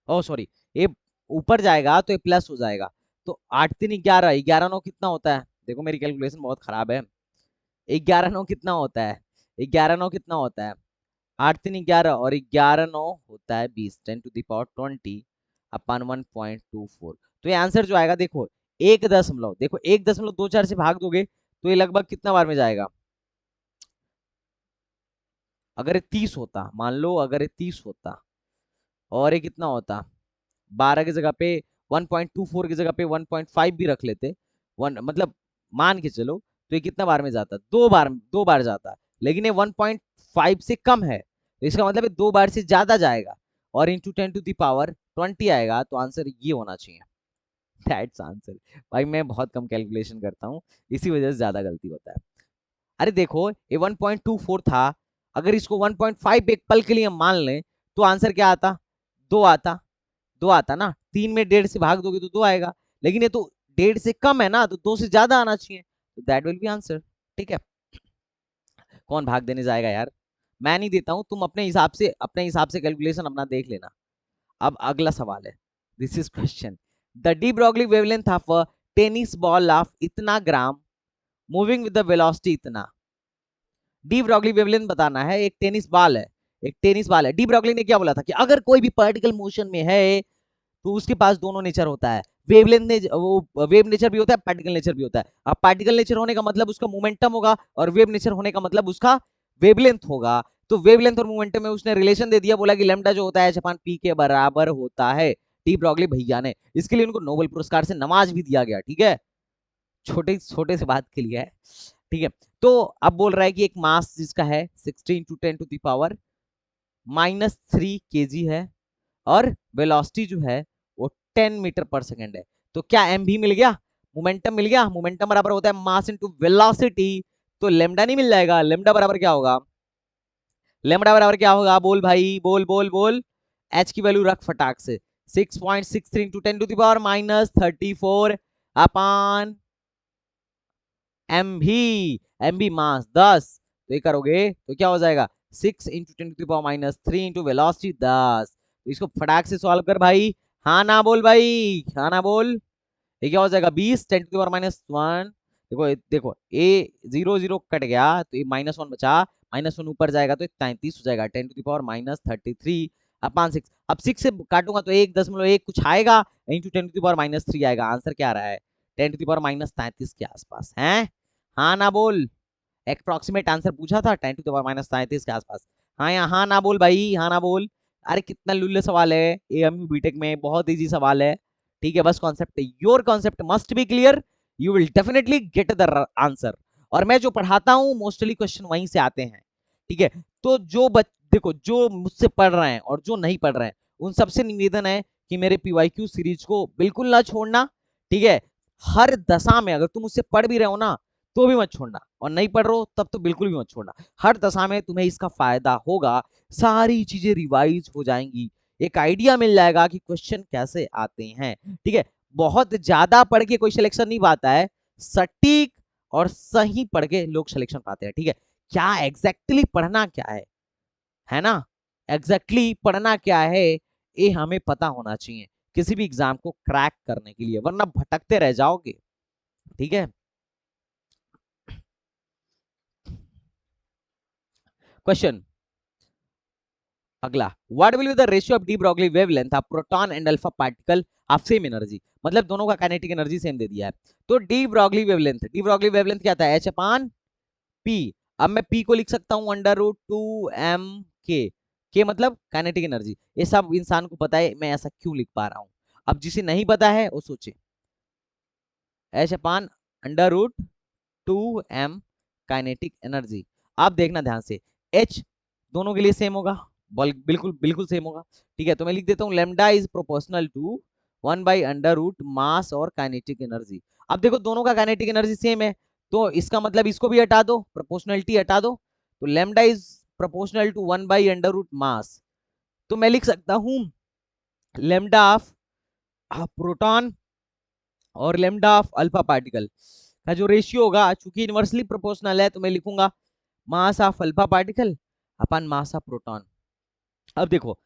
ओ सॉरी, ये ऊपर जाएगा तो ये प्लस हो जाएगा। तो 8 3 11, 11 9 कितना होता है? देखो मेरी कैलकुलेशन बहुत खराब है। 11 9 कितना होता है? 11 9 कितना होता है? 8 3 11 और 11 9 होता है 20, 10 to the power 20 अपन 1.24। तो ये आंसर जो आएगा देखो, 1 दशमलव, देखो 1.24 से भाग दोगे तो ये लगभग कितना बार में जाएगा? अगर ये 30 होता, मान लो अगर ये 30 होता और ये कितना होता, 12 की जगह पे 1.24 की जगह पे 1.5 भी रख लेते, वन मतलब मान के चलो, तो ये कितना बार में जाता? 2 बार, 2 बार जाता। लेकिन ये 1.5 से कम है, तो इसका मतलब ये 2 बार से ज्यादा जाएगा और इंटू 10 to the power 20 आएगा। तो आंसर ये होना चाहिए, दैट्स आंसर। भाई मैं बहुत कम कैलकुलेशन करता हूँ, इसी वजह से ज्यादा गलती होता है। अरे देखो ये 1.24 था, अगर इसको 1.5 एक पल के लिए हम मान लें तो आंसर क्या आता? 2 आता। 2 आता ना, 3 में 1.5 से भाग दोगे तो 2 आएगा। लेकिन ये तो 1.5 से कम है ना, तो 2 से ज्यादा आना चाहिए, तो दैट विल बी आंसर। ठीक है, कौन भाग देने जाएगा यार? मैं नहीं देता हूं, तुम अपने हिसाब से कैलकुलेशन अपना देख लेना। अब अगला सवाल है, this is question. The de Broglie wavelength of a tennis ball of इतना ग्राम मूविंग विद द वेलोसिटी इतना। डी ब्रॉगली वेवलेंथ बताना है, एक टेनिस बॉल है, एक टेनिस बॉल है। डी ब्रॉगली ने क्या बोला था कि अगर कोई भी पार्टिकल मोशन में है तो उसके पास दोनों नेचर होता है, वेवलेंथ ने वो वेव नेचर भी होता है, पार्टिकल नेचर भी होता है। अब पार्टिकल नेचर होने का मतलब उसका मोमेंटम होगा और वेव नेचर होने का मतलब उसका वेवलेंथ होगा। तो वेवलेंथ और मोमेंटम में उसने रिलेशन दे दिया, बोला कि लैम्डा जो होता है एच अपान पी के बराबर होता है। टी ब्रॉगली भैया ने, इसके लिए उनको नोबेल पुरस्कार से नवाज भी दिया गया। ठीक है, छोटे छोटे से बात के लिए है। ठीक है, तो अब बोल रहा है कि एक मास जिसका है 16 × 10⁻³ है और वेलोसिटी जो है वो 10 मीटर पर सेकेंड है। तो क्या एम भी मिल गया, मोमेंटम मिल गया। मोमेंटम बराबर होता है मास इनटू वेलोसिटी। तो लेमडा नहीं मिल जाएगा, लेमडा बराबर क्या होगा? लेमडा बराबर क्या होगा? बोल भाई, बोल बोल बोल। एच की वैल्यू रख फटाक से, 6.63 × 10⁻34 अपान एम भी मास 10। तो ये करोगे तो क्या हो जाएगा? 6 × 10⁻³ इंटू वेलोसिटी 10। तो इसको फटाक से सॉल्व कर भाई। हाँ ना बोल भाई, हाँ ना बोल। ये क्या हो जाएगा? 20 10⁻⁻1। देखो देखो, ए 0 0 कट गया तो ये -1 बचा, -1 ऊपर जाएगा तो 33 हो जाएगा, 10⁻33 अपान 6। अब 6 से काटूंगा तो 1.1 कुछ आएगा, इंटू 10⁻³ आएगा। आंसर क्या आ रहा है? 10⁻33 के आसपास है। हाँ ना बोल, अप्रोक्सीमेट आंसर पूछा था 10⁻33 के आसपास। हाँ या हाँ ना बोल भाई, हाँ ना बोल। अरे कितना लुल्ले सवाल है, एएमयू बीटेक में बहुत इजी सवाल है। ठीक है, बस concept, your concept must be clear, you will definitely get the answer. और मैं जो पढ़ाता हूँ मोस्टली क्वेश्चन वहीं से आते हैं। ठीक है, तो देखो जो मुझसे पढ़ रहे हैं और जो नहीं पढ़ रहे हैं उन सबसे निवेदन है कि मेरे पीवाईक्यू सीरीज को बिल्कुल ना छोड़ना। ठीक है, हर दशा में अगर तुम उससे पढ़ भी रहे हो ना तो भी मत छोड़ना, और नहीं पढ़ रहे हो तब तो बिल्कुल भी मत छोड़ना। हर दशा में तुम्हें इसका फायदा होगा, सारी चीजें रिवाइज हो जाएंगी, एक आइडिया मिल जाएगा कि क्वेश्चन कैसे आते हैं। ठीक है, बहुत ज्यादा पढ़ के कोई सिलेक्शन नहीं पाता है, सटीक और सही पढ़ के लोग सिलेक्शन पाते हैं। ठीक है, क्या एग्जैक्टली पढ़ना क्या है ना, एग्जैक्टली पढ़ना क्या है ये हमें पता होना चाहिए किसी भी एग्जाम को क्रैक करने के लिए, वरना भटकते रह जाओगे। ठीक है, क्वेश्चन अगला, what will be the ratio of D Broglie wavelength of proton and alpha particle of same energy. मतलब दोनों का काइनेटिक एनर्जी सेम दे दिया है। तो डी ब्रॉगली वेवलेंथ क्या था? H upon P. अब मैं पी को लिख सकता हूं √2m के मतलब काइनेटिक एनर्जी। ये सब इंसान को पता है, मैं ऐसा क्यों लिख पा रहा हूं? अब जिसे नहीं पता है वो सोचे, एच अपान √2m काइनेटिक एनर्जी। आप देखना ध्यान से, एच दोनों के लिए सेम होगा, बिल्कुल बिल्कुल सेम होगा। ठीक है, तो मैं लिख देता हूँ लेमडा इज प्रोपोर्शनल टू 1/√, मास और काइनेटिक एनर्जी। अब देखो दोनों का काइनेटिक एनर्जी सेम है, तो इसका मतलब इसको भी हटा दो, प्रोपोर्शनलिटी हटा दो, तो लेमडा इज प्रोपोर्शनल टू 1/√, मास। तो मैं लिख सकता हूँ लेमडा ऑफ प्रोटॉन और लेमडा ऑफ अल्फा पार्टिकल का जो रेशियो होगा, चूंकि इनवर्सली प्रोपोर्शनल है, तो मैं लिखूंगा मास of alpha particle upon mass of proton. अब देखो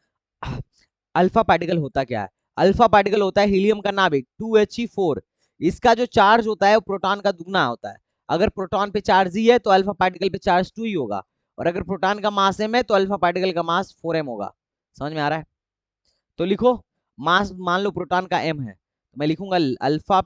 अल्फा पार्टिकल होता क्या है, अल्फा पार्टिकल होता है हीलियम का नाभिक 2He4। इसका जो चार्ज होता है वो प्रोटॉन का दुगना होता है। अगर प्रोटॉन पे चार्ज ही है तो अल्फा पार्टिकल पे चार्ज 2 ही होगा, और अगर प्रोटॉन का मास m है तो अल्फा पार्टिकल का मास 4m होगा। समझ में आ रहा है? तो लिखो, मास मान लो प्रोटॉन का m है, तो मैं लिखूंगा alpha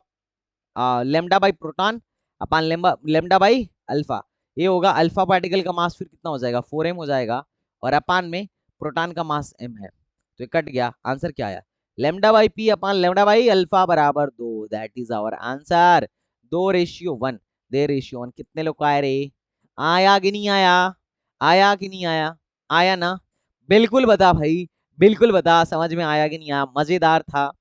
lambda by proton upon lambda by alpha. ये होगा अल्फा पार्टिकल का मास फिर कितना हो जाएगा, 4m हो जाएगा, और अपान में प्रोटॉन का मास m है, तो ये कट गया। आंसर क्या आया, lambda by p upon lambda by alpha बराबर 2। That is our answer. 2:1। The ratio 1 कितने लोग का आया रे, आया कि नहीं आया, आया कि नहीं आया, आया ना? बिल्कुल बता भाई, बिल्कुल बता, समझ में आया कि नहीं आया? मजेदार था।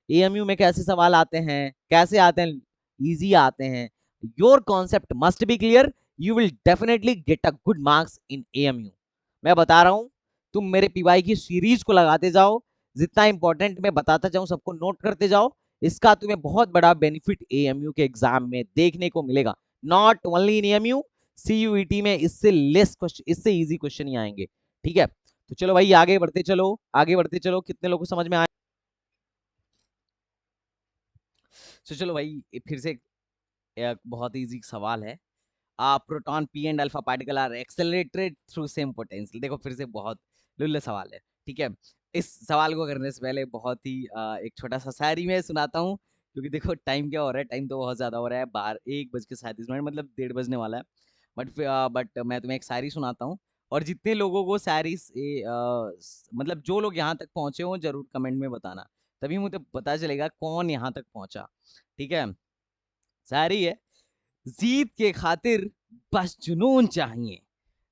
एएमयू में कैसे सवाल आते हैं, कैसे आते हैं, इजी आते हैं। Your concept must be clear, you will definitely get a good marks in AMU. मैं बता रहा हूं, तुम मेरे पीवाई की सीरीज को लगाते जाओ, जितना इंपॉर्टेंट मैं बताता जाऊं सबको नोट करते जाओ, इसका तुम्हें बहुत बड़ा बेनिफिट एएमयू के एग्जाम में देखने को मिलेगा। Not only in AMU, CUET में इससे लेस क्वेश्चन, इससे इजी क्वेश्चन ही आएंगे। ठीक है, तो चलो भाई आगे बढ़ते चलो, आगे बढ़ते चलो। कितने लोगों को समझ में आया? तो चलो भाई फिर से एक बहुत इजी सवाल है। Proton p and alpha particle are accelerated through same potential. देखो फिर से बहुत लुल्ले सवाल है। ठीक है, इस सवाल को करने से पहले बहुत ही एक छोटा सा शायरी में सुनाता हूँ, क्योंकि देखो टाइम क्या हो रहा है, टाइम तो बहुत ज्यादा हो रहा है, 1:37, मतलब 1:30 बजने वाला है। बट मैं तुम्हें एक शायरी सुनाता हूँ, और जितने लोगों को शायरी मतलब जो लोग यहाँ तक पहुंचे हो जरूर कमेंट में बताना, तभी मुझे पता चलेगा कौन यहाँ तक पहुंचा। ठीक है, शायरी है, जीत के खातिर बस जुनून चाहिए,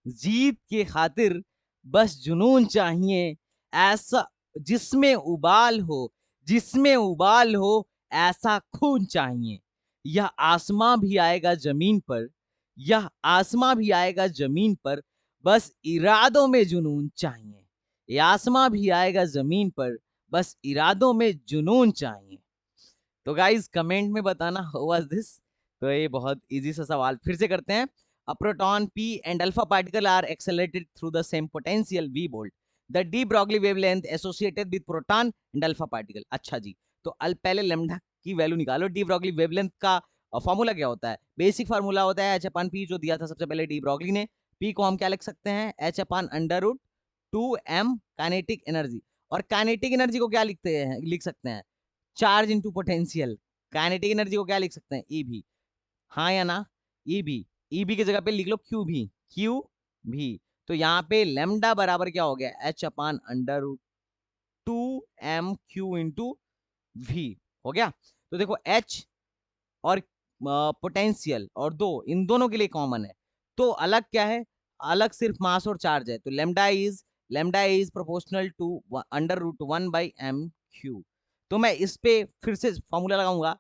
जीत के खातिर बस जुनून चाहिए, ऐसा जिसमें उबाल हो, जिसमें उबाल हो, ऐसा खून चाहिए। यह आसमां भी आएगा जमीन पर, यह आसमां भी आएगा जमीन पर, बस इरादों में जुनून चाहिए। यह आसमां भी आएगा जमीन पर, बस इरादों में जुनून चाहिए। तो गाइस कमेंट में बताना हाउ वाज दिस। तो ये बहुत इजी सा सवाल फिर से करते हैं। A proton p and alpha particle are accelerated through the same potential v volt, the de Broglie wavelength associated with proton and alpha particle. अच्छा जी, तो पहले लेमडा की वैल्यू निकालो। डी ब्रॉगली वेवलेंथ का फॉर्मूला क्या होता है, बेसिक फार्मूला होता है h/p, जो दिया था सबसे पहले डी ब्रॉगली ने। p को हम क्या लिख सकते हैं, h/√2m काइनेटिक एनर्जी, और काइनेटिक एनर्जी को क्या लिखते हैं, लिख सकते हैं charge into potential. Kinetic energy को क्या लिख सकते हैं, ई भी, हाँ या ना, ई भी। ई भी की जगह पे लिख लो क्यू भी, क्यू भी। तो यहाँ पे लेमडा बराबर क्या हो गया, h/√2m/q इंटू वी हो गया। तो देखो h और पोटेंशियल और दो, इन दोनों के लिए कॉमन है, तो अलग क्या है, अलग सिर्फ मास और चार्ज है। तो lambda is proportional to √1/m3। तो मैं इस पे फिर से फॉर्मूला लगाऊंगा,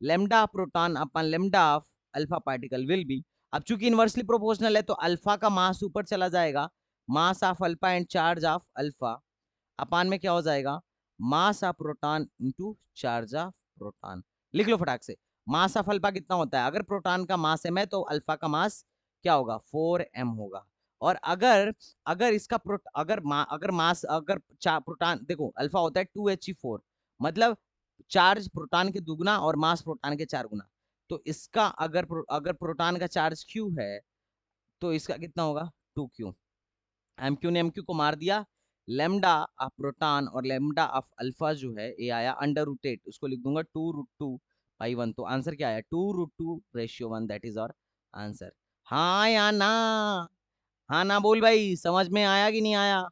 lambda proton upon lambda of alpha particle will be, अब चूंकि इनवर्सली प्रोपोर्शनल है तो अल्फा का मास ऊपर चला जाएगा, mass of alpha and charge of alpha, upon में क्या हो जाएगा, mass of proton into charge of proton. लिख लो फटाक से, मास ऑफ अल्फा कितना होता है, अगर प्रोटॉन का मास m है तो अल्फा का मास क्या होगा, 4m होगा। और अगर अगर इसका अगर मास अगर प्रोटॉन, देखो अल्फा होता है 2He4, मतलब चार्ज प्रोटॉन के दुगना और मास प्रोटॉन के 4 गुना। तो इसका अगर प्रोटॉन का चार्ज q है तो इसका कितना होगा, 2q। एमक्यू ने एमक्यू को मार दिया, लेमडा ऑफ प्रोटॉन और लेमडा ऑफ अल्फा जो है ये आया √8, उसको लिख दूंगा 2√2/1। तो आंसर क्या आया, 2√2:1। That is our answer. हाँ या ना, हाँ ना बोल भाई, समझ में आया कि नहीं आया,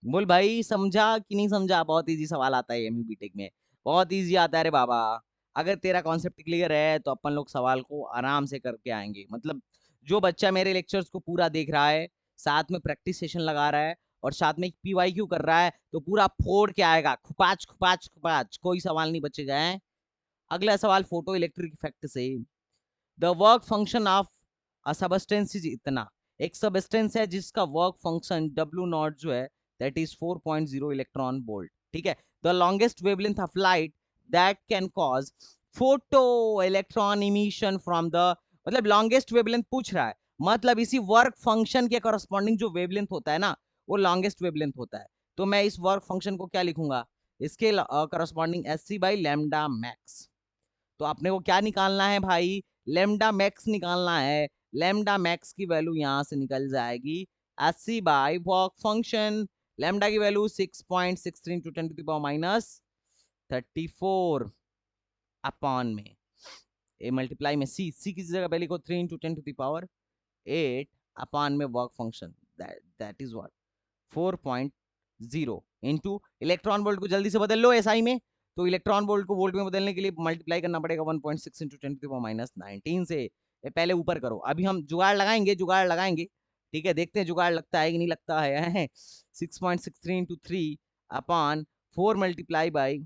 बोल भाई समझा कि नहीं समझा। बहुत इजी सवाल आता है एमयू बीटेक में, बहुत इजी आता है रे बाबा। अगर तेरा कॉन्सेप्ट क्लियर है तो अपन लोग सवाल को आराम से करके आएंगे। मतलब जो बच्चा मेरे लेक्चर्स को पूरा देख रहा है, साथ में प्रैक्टिस सेशन लगा रहा है, और साथ में पीवाईक्यू कर रहा है, तो पूरा फोड़ के आएगा, खुपाच खुपाच खुपाच, कोई सवाल नहीं बचेगा है। अगला सवाल फोटो इलेक्ट्रिक इफेक्ट से, the work function of a substance is इतना। एक सबस्टेंस है जिसका वर्क फंक्शन W नॉट जो है दैट इज 4.0 इलेक्ट्रॉन वोल्ट। ठीक है, the longest wavelength of light that can cause photo electron emission from the, मतलब लॉन्गेस्ट वेवलेंथ पूछ रहा है, मतलब इसी वर्क फंक्शन के करस्पॉन्डिंग जो वेवलेंथ होता है ना, वो लॉन्गेस्ट वेवलेंथ होता है। तो मैं इस वर्क फंक्शन को क्या लिखूंगा, इसके corresponding h C by lambda max. तो आपने को क्या निकालना है भाई, लेमडा मैक्स निकालना है। लेमडा मैक्स की वैल्यू यहां से निकल जाएगी H C by work function, lambda की value 6.63 to 10 to the power minus 34 upon में ए मल्टीप्लाई में सी, सी की जगह पे लिखो 3 into 10 to the power 8 upon में work function, that is what 4.0 into electron volt को जल्दी से बदल लो एसआई में। तो इलेक्ट्रॉन वोल्ट को वोल्ट में बदलने के लिए मल्टीप्लाई करना पड़ेगा 1.6 into 10 to the power minus 19 से। पहले ऊपर करो, अभी हम जुगाड़ लगाएंगे, जुगाड़ लगाएंगे, ठीक है, देखते हैं जुगाड़ लगता है कि नहीं लगता है। 6.63 इंटू 3 अपॉन 4 मल्टीप्लाई बाई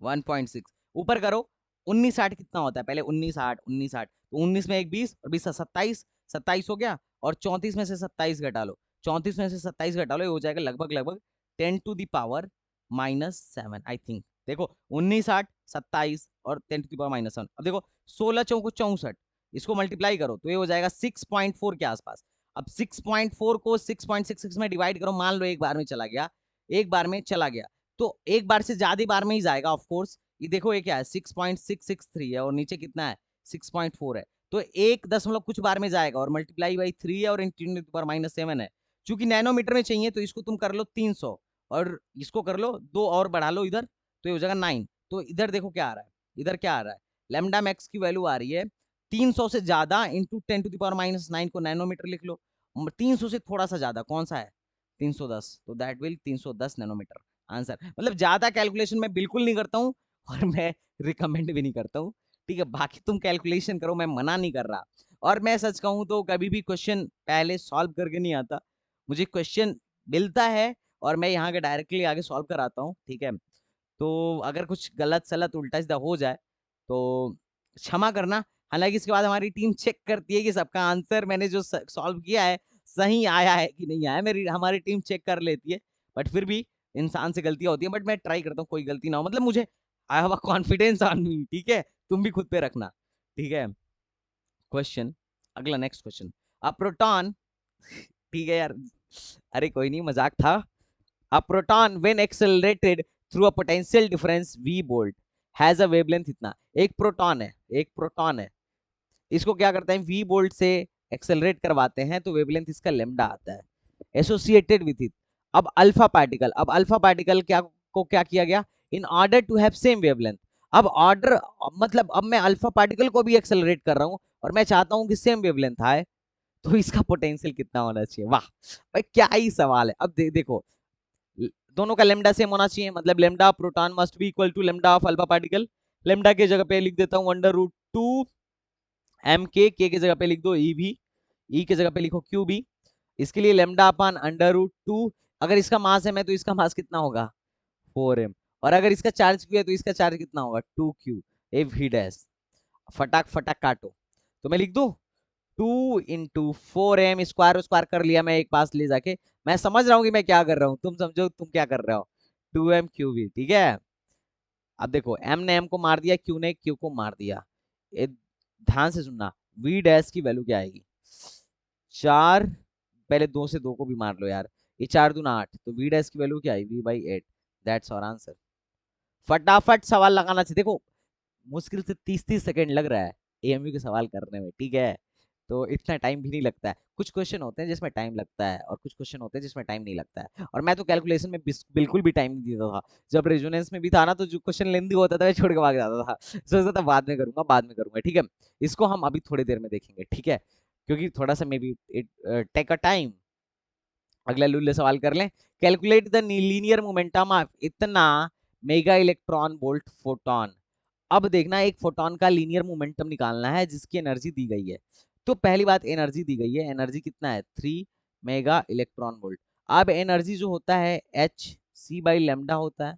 1.6, ऊपर करो। 19 60 कितना होता है, पहले 19 60, 19 60, तो 19 में एक 20 और 20 27, 27 हो गया, और 34 में से 27 घटा लो, 34 में से 27 घटा लो, ये हो जाएगा लगभग लगभग 10 to the power -7 I think. देखो 19 60 27 और 10 टू दी पावर -7, अब देखो 16 चौको 64, इसको मल्टीप्लाई करो तो ये हो जाएगा 6.4 के आसपास। अब 6.4 को 6.66 में डिवाइड करो, मान लो एक बार में चला गया, एक बार में चला गया, तो एक बार से ज्यादा बार में ही जाएगा ऑफ कोर्स। ये देखो ये क्या है 6.663 है और नीचे कितना है 6.4 है, तो एक दशमलव कुछ बार में जाएगा और मल्टीप्लाई बाई 3 है और इंटू पावर -7 है। चूंकि नैनोमीटर में चाहिए तो इसको तुम कर लो 300 और इसको कर लो 2 और बढ़ा लो इधर, तो ये हो जाएगा 9। तो इधर देखो क्या आ रहा है, इधर क्या आ रहा है, लेमडा मैक्स की वैल्यू आ रही है 300 से ज्यादा इंटू 10 टू द पावर -9 को नैनोमीटर लिख लो, 300 से थोड़ा सा ज्यादा कौन सा है 310, तो दैट विल 310 नैनोमीटर आंसर। मतलब ज्यादा कैलकुलेशन मैं बिल्कुल नहीं करता हूँ और मैं रिकमेंड भी नहीं करता हूँ, ठीक है, बाकी तुम कैलकुलेशन करो, मैं मना नहीं कर रहा। और मैं सच कहूँ तो कभी भी क्वेश्चन पहले सॉल्व करके नहीं आता, मुझे क्वेश्चन मिलता है और मैं यहाँ के डायरेक्टली आगे सॉल्व कराता हूँ, ठीक है। तो अगर कुछ गलत सलत उल्टा सीधा हो जाए तो क्षमा करना। हालांकि इसके बाद हमारी टीम चेक करती है कि सबका आंसर मैंने जो सॉल्व किया है सही आया है कि नहीं आया, मेरी हमारी टीम चेक कर लेती है, बट फिर भी इंसान से गलतियां होती है, बट मैं ट्राई करता हूँ कोई गलती ना हो, मतलब मुझे I have a confidence on me, ठीक है, तुम भी खुद पे रखना, ठीक है। क्वेश्चन, अगला नेक्स्ट क्वेश्चन, अ प्रोटॉन, ठीक है यार, अरे कोई नहीं मजाक था। A proton when accelerated through a potential difference v volt has a wavelength इतना, एक प्रोटॉन है, एक प्रोटॉन है, इसको क्या करते हैं v वोल्ट से एक्सेलरेट करवाते हैं तो वेवलेंथ इसका लेमडा आता है एसोसिएटेड विथ इट। अब अल्फा पार्टिकल, अब अल्फा पार्टिकल क्या को क्या किया गया, in order to have same wavelength, अब ऑर्डर मतलब अब मैं अल्फा पार्टिकल को भी एक्सेलरेट कर रहा हूं और मैं चाहता हूं कि सेम वेवलेंथ आए, तो इसका पोटेंशियल कितना होना चाहिए, वाह भाई क्या ही सवाल है। अब देखो दोनों का लेमडा सेम होना चाहिए, मतलब lambda proton must be equal to lambda of alpha particle. Lambda की जगह पे लिख देता हूं √2 एम के की जगह पे लिख दो ई भी, ई की जगह पे लिखो क्यू भी। इसके लिए लेमडा अपान √2, अगर इसका मास है तो इसका मास कितना होगा 4m, और अगर इसका चार्ज क्यू है तो इसका चार्ज कितना होगा 2q ए वी डैश। फटाक फटाक काटो, तो मैं लिख दूं 2 × 4m स्क्वायर, स्क्वायर कर लिया मैं एक पास ले जाके, मैं समझ रहा हूँ कि मैं क्या कर रहा हूँ, तुम समझो तुम क्या कर रहे हो, 2m3v, ठीक है। अब देखो m ने m को मार दिया, q ने q को मार दिया, ये ध्यान से सुनना, v डैश की वैल्यू क्या आएगी 4, पहले 2 से 2 को भी मार लो यार, ये 4 दूना 8, तो v डैश की वैल्यू क्या आई v/8, दैट्स आवर आंसर। फटाफट सवाल लगाना चाहिए, देखो मुश्किल से 30-30 सेकंड लग रहा है एएमयू के सवाल करने में, ठीक है, तो इतना टाइम भी नहीं लगता है। कुछ क्वेश्चन होते हैं जिसमें टाइम लगता है और कुछ क्वेश्चन होते हैं जिसमें टाइम नहीं लगता है, और मैं तो कैलकुलेशन में बिल्कुल भी टाइम नहीं देता था। जब रेजोनेंस में भी था ना तो जो क्वेश्चन लेंदी होता था मैं छोड़ के भाग जाता था, सोचता था बाद में करूंगा, बाद में करूंगा, ठीक है। इसको हम अभी थोड़ी देर में देखेंगे, ठीक है, क्योंकि थोड़ा सा maybe it take a time. अगला लुल्ले सवाल कर लें, calculate the linear momentum of इतना मेगा इलेक्ट्रॉन वोल्ट फोटोन। अब देखना एक फोटोन का लीनियर मोमेंटम निकालना है जिसकी एनर्जी दी गई है। तो पहली बात एनर्जी दी गई है, एनर्जी कितना है 3 मेगा इलेक्ट्रॉन वोल्ट। अब एनर्जी जो होता है एच सी बाई लेमडा होता है,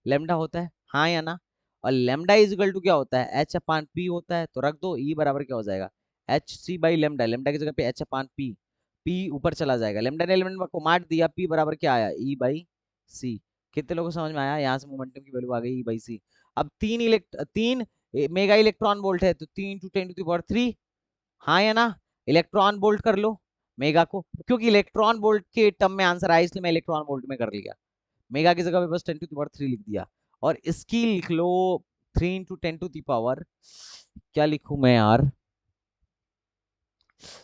लेमडा होता है हाँ या ना, और लेमडा इज इक्वल टू क्या होता है एच अपान पी होता है, तो रख दो ई बराबर क्या हो जाएगा h C by lambda, lambda की जगह पे एच अपान पी, पी ऊपर चला जाएगा, लेमडा ने लेमडा को मार दिया, पी बराबर क्या आया ई बाई सी। कितने लोगों को समझ में आया, यहाँ से मोमेंटम की वैल्यू आ गई ई बाई सी। अब 3 मेगा इलेक्ट्रॉन वोल्ट है तो 3 × 10⁻³ हाँ या ना, इलेक्ट्रॉन वोल्ट कर लो, मेगा को, क्योंकि इलेक्ट्रॉन वोल्ट के टर्म में आंसर आया इसलिए मैं इलेक्ट्रॉन वोल्ट में कर लिया। मेगा की जगह पे बस 10⁻³ लिख दिया। और इसकी लिख लो 3 × 10⁻, क्या लिखूं मैं यार,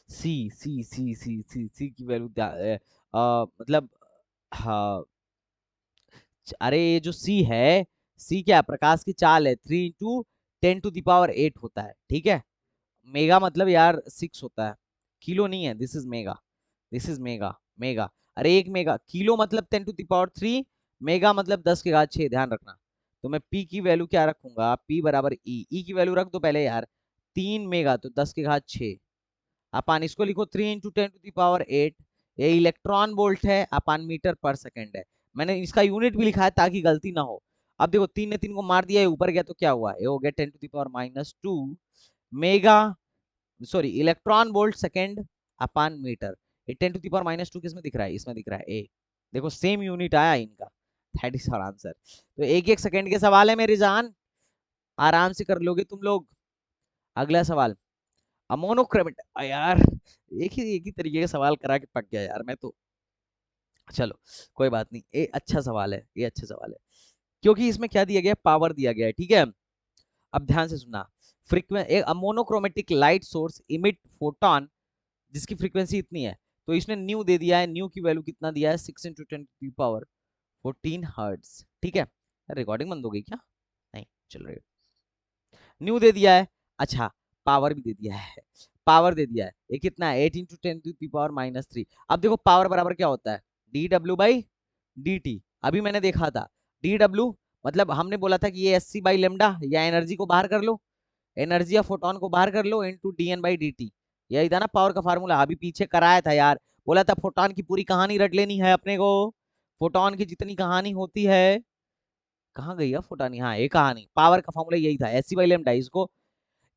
सी की वैल्यू मतलब, हाँ, अरे ये जो सी है, सी क्या है, प्रकाश की चाल है, 3 × 10⁸ होता है, ठीक है। मेगा मतलब यार 6 होता है, किलो नहीं है, this is mega, this is mega, mega. अरे एक मेगा, किलो मतलब 10⁻3, मेगा मतलब 10⁶ ध्यान रखना। तो मैं पी की वैल्यू क्या रखूंगा, पी बराबर ई की वैल्यू रख दो पहले यार, 3 मेगा तो 10⁶। अपन इसको लिखो 3 × 10⁸, ये इलेक्ट्रॉन वोल्ट है, अपन मीटर पर सेकेंड है। मैंने इसका यूनिट भी लिखा है ताकि गलती ना हो। अब देखो 3 ने 3 को मार दिया, ऊपर गया तो क्या हुआ, ये हो गया 10⁻⁻2 mega, sorry electron volt second upon metre. ये 10⁻⁻2 किस में दिख रहा है, इसमें दिख रहा है ए। देखो सेम यूनिट आया इनका, दैट इज आवर आंसर। तो एक एक सेकंड के सवाल है मेरी जान, आराम से कर लोगे तुम लोग। अगला सवाल, अमोनोक्रोमेट, यार एक ही तरीके का सवाल करा के पक गया यार मैं तो। चलो कोई बात नहीं, ये अच्छा सवाल है, ये अच्छा सवाल है, क्योंकि इसमें क्या दिया गया है, पावर दिया गया है, ठीक है। अब ध्यान से सुनना, फ्रीक्वेंसी, एक monochromatic light source emit photon जिसकी फ्रीक्वेंसी इतनी है, तो इसने न्यू दे दिया है, न्यू की वैल्यू कितना दिया है, 6 × 10⁻14 हर्ट्ज, ठीक है। रिकॉर्डिंग बंद हो गई क्या, नहीं चल रही है। न्यू दे दिया है, अच्छा पावर भी दे दिया है, पावर दे दिया है, ये कितना है, 8 × 10⁻³ अब देखो पावर बराबर क्या होता है, dw/dt। अभी मैंने देखा था, dw मतलब हमने बोला था कि ये sc/λ, या एनर्जी को बाहर कर लो, एनर्जी या फोटोन को बाहर कर लो, इनटू dn/dt। यही था ना पावर का फार्मूला, अभी पीछे कराया था यार, बोला था फोटोन की पूरी कहानी रट लेनी है अपने को, फोटोन की जितनी कहानी होती है, कहाँ गई है फोटोन, हाँ ये कहानी, पावर का फॉर्मूला यही था, sc/λ, इसको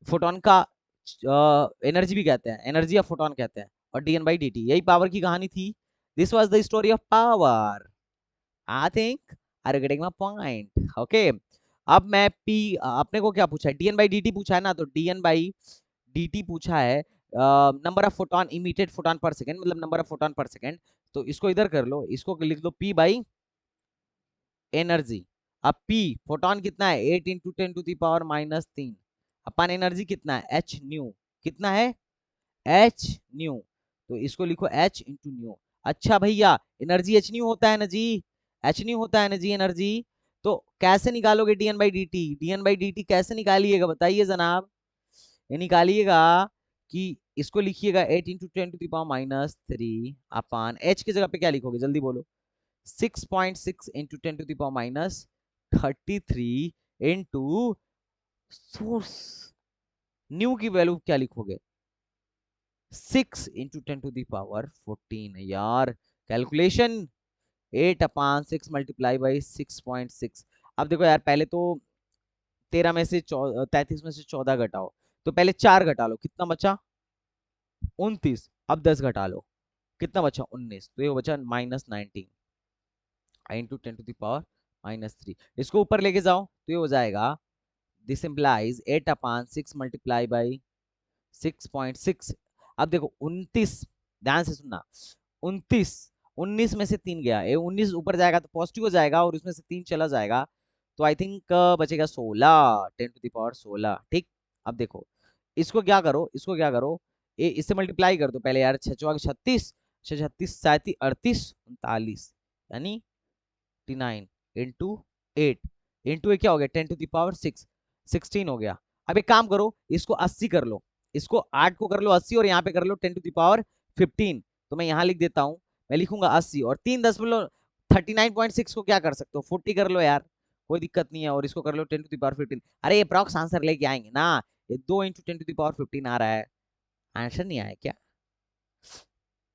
फोटोन का एनर्जी भी कहते हैं, एनर्जी ऑफ फोटोन कहते हैं, और dn/dt यही पावर की कहानी थी। This was the story of power. I think are getting my point, okay. अब मैं पी, अपने को क्या पूछा है, dn/dt पूछा है ना, तो dn/dt पूछा है, number of photon emitted photon पर सेकंड, मतलब नंबर ऑफ फोटोन पर सेकंड। तो इसको इधर कर लो, इसको लिख दो p बाई एनर्जी। अब p फोटोन कितना है, 8 × 10⁻³ अपन एनर्जी कितना है, h न्यू, कितना है h न्यू, तो इसको लिखो h इंटू न्यू। अच्छा भैया एनर्जी h न्यू होता है ना जी, h न्यू होता है ना जी एनर्जी। तो कैसे निकालोगे dn/dt, dn/dt कैसे निकालिएगा बताइए जनाब, ये निकालिएगा कि इसको लिखिएगा 8 × 10⁻³ अपान h की जगह पे क्या लिखोगे जल्दी बोलो, 6.6 × 10⁻33 इंटू सोर्स, न्यू की वैल्यू क्या लिखोगे, 6 × 10⁻14 यार, कैलकुलेशन 8/6 मल्टीप्लाई बाई 6.6। अब देखो यार पहले तो 13 में से 33 में से 14 घटाओ, तो पहले 4 घटा लो, कितना बचा 29, अब 10 घटा लो, कितना बचा 19, तो ये बचा -19 × 10⁻³ इसको ऊपर लेके जाओ तो ये हो जाएगा, दिस इंप्लाइज 8/6 मल्टीप्लाई बाई 6.6। अब देखो 29, ध्यान से सुनना, 29, 19 में से 3 गया, ये 19 ऊपर जाएगा तो पॉजिटिव हो जाएगा, और उसमें से 3 चला जाएगा, तो आई थिंक बचेगा 16, 10⁻16, ठीक। अब देखो इसको क्या करो, इसको क्या करो, ये इससे मल्टीप्लाई कर दो पहले यार, 6×4 = 36, 6×36 = 37, 39, यानी 59 इंटू 8, इंटू ये क्या हो गया 10⁻6, 16 हो गया। अब एक काम करो, इसको 80 कर लो, इसको 8 को कर लो 80, और यहाँ पे कर लो 10⁻15, तो मैं यहाँ लिख देता हूँ, मैं लिखूंगा 80, और 3.39.6 को क्या कर सकते हो 40 कर लो यार, कोई दिक्कत नहीं है, और इसको कर लो 10⁻15। अरे अप्रॉक्स आंसर लेके आएंगे ना, ये 2 × 10⁻15 आ रहा है, आंसर नहीं आया क्या,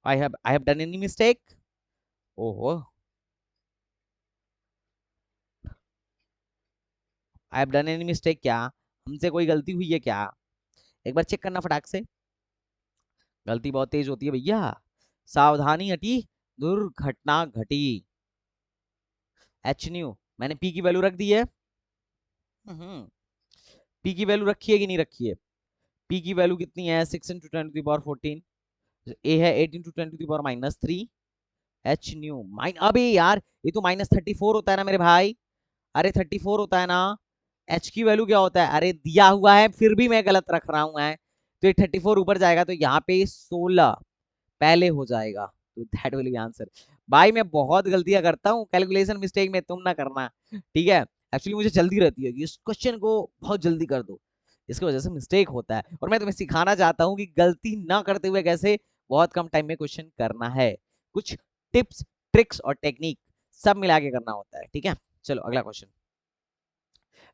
I have done any mistake, ओहो I have done any mistake क्या, हमसे कोई गलती हुई है क्या, एक बार चेक करना फटाक से, गलती बहुत तेज होती है भैया, सावधानी हटी दुर्घटना घटी। एच न्यू मैंने पी की वैल्यू रख दी है, पी की वैल्यू रखी है कि नहीं रखी है, पी की वैल्यू कितनी है 6 × 10⁻14, ए है 8 into 10 to the power -3 h nu माइन, अबे यार ये तो -34 होता है ना मेरे भाई, अरे 34 होता है ना। एच की वैल्यू क्या होता है, अरे दिया हुआ है फिर भी मैं गलत रख रहा हूं है। तो ये 34 ऊपर जाएगा तो यहाँ पे 16 पहले हो जाएगा, तो दैट विल बी आंसर। भाई मैं बहुत गलतियां करता हूँ, कैलकुलेशन मिस्टेक में तुम ना करना, ठीक है। एक्चुअली मुझे जल्दी रहती है कि इस क्वेश्चन को बहुत जल्दी कर दो, इसकी वजह से मिस्टेक होता है। और मैं तुम्हें सिखाना चाहता हूँ कि गलती ना करते हुए कैसे बहुत कम टाइम में क्वेश्चन करना है। कुछ टिप्स ट्रिक्स और टेक्निक सब मिला के करना होता है, ठीक है। चलो अगला question.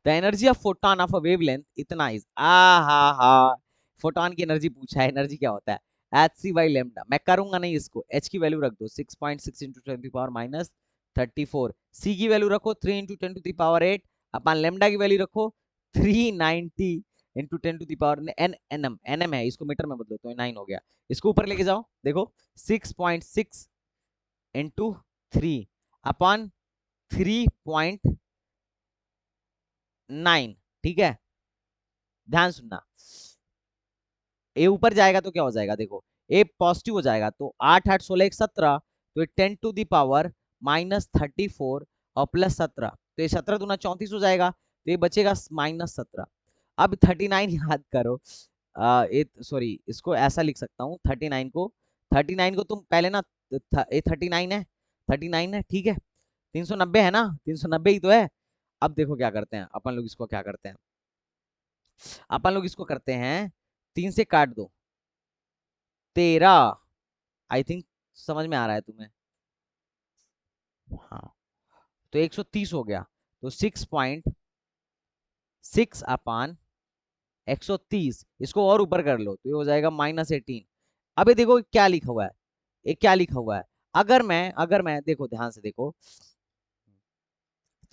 The energy of photon of a wavelength इतना इज, आ हा, फोटोन की एनर्जी पूछा है, एनर्जी क्या होता है एच सी बाई लेमडा। मैं करूंगा नहीं इसको, एच की वैल्यू रख दो 6.6 इंटू 10 टू पावर -34, सी की वैल्यू रखो 3 इंटू 10 टू पावर 8, अपन लेमडा की वैल्यू रखो 390 into 10 to power n nm, nm है इसको मीटर में बदलो तो 9 हो गया। इसको ऊपर लेके जाओ, देखो 6.6 इंटू 3 अपॉन 3.9, ठीक है। ध्यान सुनना, ए ऊपर जाएगा तो क्या हो जाएगा, देखो ए पॉजिटिव हो जाएगा तो 8 8 16 17, तो 10 टू दी पावर -34 और +17, तो ये 17 दूना 34 हो जाएगा, तो ये बचेगा -17। अब 39 याद करो, सॉरी इसको ऐसा लिख सकता हूँ 39 को तुम पहले ना, ये 39 है, 39 है, ठीक है। 390 है ना, 390 ही तो है। अब देखो क्या करते हैं अपन लोग, इसको क्या करते हैं अपन लोग, इसको करते हैं 3 से काट दो 13, आई थिंक समझ में आ रहा है तुम्हें, हाँ। तो 130 हो गया, तो 6.6 अपान 130, इसको और ऊपर कर लो तो ये हो जाएगा -18। अबे देखो क्या लिखा हुआ है, ये क्या लिखा हुआ है, अगर मैं देखो ध्यान से देखो,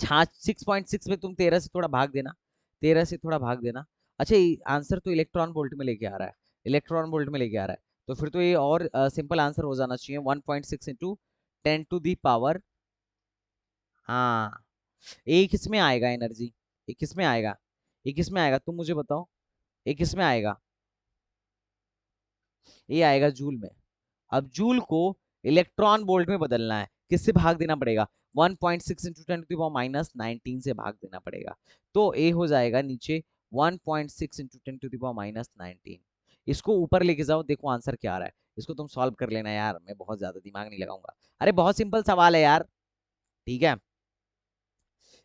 6.6 में तुम 13 से थोड़ा भाग देना, 13 से थोड़ा भाग देना। अच्छा आंसर तो इलेक्ट्रॉन वोल्ट में लेके आ रहा है, इलेक्ट्रॉन वोल्ट में लेके आ रहा है, तो फिर तो ये और सिंपल आंसर हो जाना चाहिए 1.6 इंटू 10 टू दी पावर, हाँ। ये किस में आएगा एनर्जी, ये किस में आएगा, ये किस में आएगा तुम मुझे बताओ, ये किस में आएगा, ये आएगा जूल में। अब जूल को इलेक्ट्रॉन वोल्ट में बदलना है, किससे भाग देना पड़ेगा, 1.6 इंटू 10 टू -19 से भाग देना पड़ेगा, तो ए हो जाएगा नीचे 1.6 इंटू 10 टू -19। इसको ऊपर लेके जाओ, देखो आंसर क्या आ रहा है, इसको तुम सॉल्व कर लेना यार, मैं बहुत ज्यादा दिमाग नहीं लगाऊंगा। अरे बहुत सिंपल सवाल है यार, ठीक है।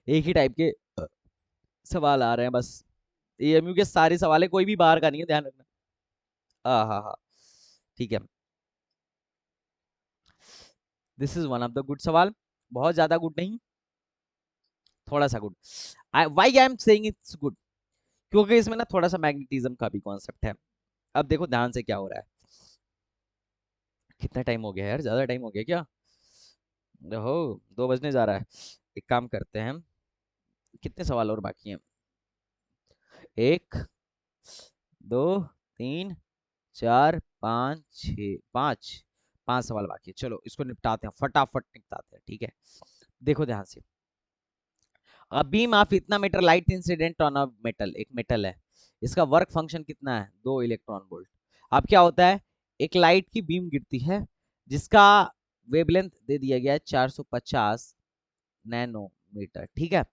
एक ही टाइप के सवाल आ रहे हैं बस, एएमयू के सारे सवाल है, कोई भी बाहर का नहीं है, ध्यान रखना। हाँ हाँ हाँ, ठीक है। This is one of the good सवाल, बहुत ज्यादा गुड नहीं, थोड़ा सा good. Why I am saying it's good, क्योंकि इसमें ना थोड़ा सा मैग्नेटिज्म का भी कॉन्सेप्ट है। अब देखो ध्यान से क्या हो रहा है, कितना टाइम हो गया यार, ज्यादा टाइम हो गया क्या, हो 2 बजने जा रहा है। एक काम करते हैं, कितने सवाल और बाकी हैं, 1 2 3 4 5 6 5, 5 सवाल बाकी है, चलो इसको निपटाते हैं, फटाफट निपटाते हैं, ठीक है। देखो ध्यान से, अ बीम ऑफ इतना metre light incident on a metal, एक मेटल है, इसका वर्क फंक्शन कितना है, 2 इलेक्ट्रॉन वोल्ट। अब क्या होता है, एक लाइट की बीम गिरती है जिसका वेवलेंथ दे दिया गया है 450 नैनोमीटर, ठीक है।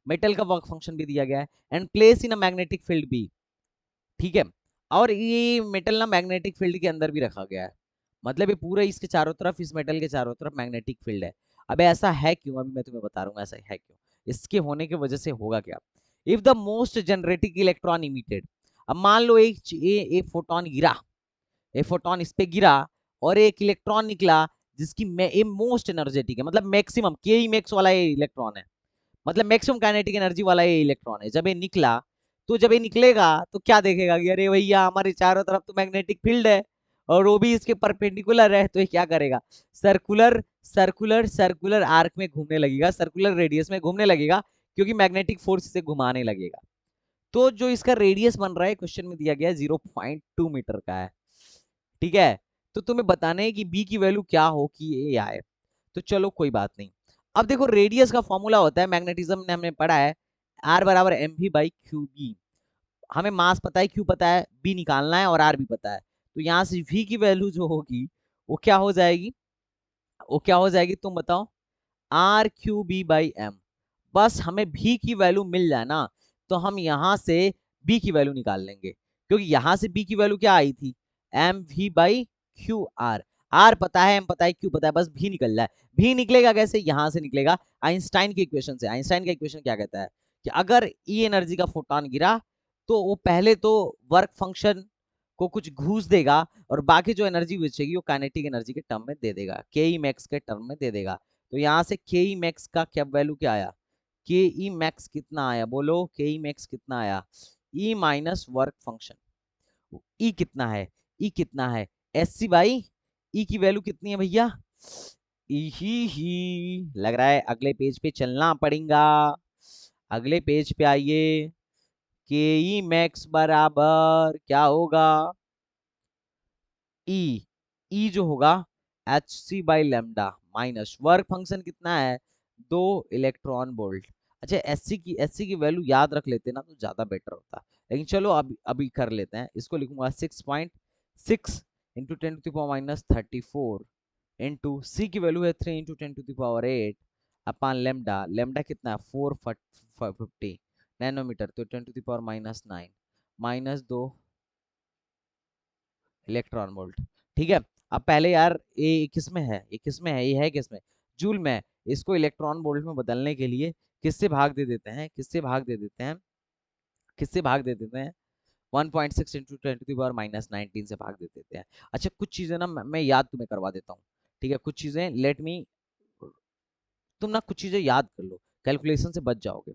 मेटल का वर्क फंक्शन भी दिया गया है, and place in a magnetic field भी, ठीक है। और ये मेटल ना मैग्नेटिक फील्ड के अंदर भी रखा गया है, मतलब ये पूरा इसके चारों तरफ, इस मेटल के चारों तरफ मैग्नेटिक फील्ड है। अब ऐसा है क्यों, अभी मैं तुम्हें बता रहा हूँ ऐसा है क्यों, इसके होने की वजह से होगा क्या। If the most energetic electron emitted, अब मान लो एक फोटोन गिरा, एक फोटोन इस पे गिरा और एक इलेक्ट्रॉन निकला जिसकी मोस्ट एनर्जेटिक है, मतलब मैक्सिमम के ई मैक्स वाला ये इलेक्ट्रॉन है, मतलब मैक्सिमम काइनेटिक एनर्जी वाला ये इलेक्ट्रॉन है। जब ये निकला, तो जब ये निकलेगा तो क्या देखेगा कि अरे भैया हमारे चारों तरफ तो मैग्नेटिक फील्ड है और वो भी इसके परपेंडिकुलर है, तो ये क्या करेगा, सर्कुलर सर्कुलर सर्कुलर आर्क में घूमने लगेगा, सर्कुलर रेडियस में घूमने लगेगा, क्योंकि मैग्नेटिक फोर्स से घुमाने लगेगा। तो जो इसका रेडियस बन रहा है क्वेश्चन में दिया गया है 0.2 मीटर का है, ठीक है। तो तुम्हें बताना है कि बी की वैल्यू क्या हो कि ये आए, तो चलो कोई बात नहीं। अब देखो रेडियस का फॉर्मूला होता है, मैग्नेटिज्म में हमने पढ़ा है, आर बराबर m v by q B. हमें मास पता है, क्यू पता है, बी निकालना है और आर भी पता है, तो यहाँ से v की वैल्यू जो होगी वो क्या हो जाएगी, वो क्या हो जाएगी तुम बताओ, r q B by m. बस हमें v की वैल्यू मिल जाए ना, तो हम यहां से b की वैल्यू निकाल लेंगे, क्योंकि यहां से b की वैल्यू क्या आई थी, m v by q r. R पता है, एम पता है, क्यू पता है, बस भी निकल रहा है। भी निकलेगा कैसे, यहां से निकलेगा आइंस्टाइन के इक्वेशन से। आइंस्टाइन का इक्वेशन क्या कहता है कि अगर ई एनर्जी का फोटोन गिरा तो वो पहले तो वर्क फंक्शन को कुछ घूस देगा और बाकी जो एनर्जी बचेगी वो काइनेटिक एनर्जी के टर्म में दे देगा, के ई मैक्स के टर्म में दे देगा। तो यहां से के ई मैक्स का क्या वैल्यू क्या आया, के ई मैक्स कितना आया, बोलो के ई मैक्स कितना आया, ई माइनस वर्क फंक्शन। ई कितना है, ई कितना है, एस सी बाई ई की वैल्यू कितनी है भैया, ही लग रहा है अगले पेज पे चलना पड़ेगा। अगले पेज पे आइए, के ई मैक्स बराबर क्या होगा, ई, ई जो होगा H C by lambda minus work function कितना है, 2 इलेक्ट्रॉन वोल्ट। अच्छा एस सी की वैल्यू याद रख लेते ना तो ज्यादा बेटर होता, लेकिन चलो अभी अभी कर लेते हैं। इसको लिखूंगा 6.6 इंटू 10⁻−34 इंटू सी की वैल्यू है 3 इंटू 10⁸ अपान लेमडा। लेमडा कितना है 450 नैनोमीटर, तो 10⁻−9 -2 इलेक्ट्रॉन वोल्ट। ठीक है, अब पहले यार ये किस में है, ये किस में है, ये है किस में, जूल में। इसको इलेक्ट्रॉन वोल्ट में बदलने के लिए किससे भाग दे देते हैं, किससे भाग दे देते हैं, किससे भाग दे देते हैं, 1.6 इंटू 10⁻19 से भाग दे देते हैं। अच्छा कुछ चीजें ना मैं याद तुम्हें करवा देता हूँ, ठीक है, कुछ चीजें लेट मी, तुम ना कुछ चीजें याद कर लो, कैलकुलेशन से बच जाओगे।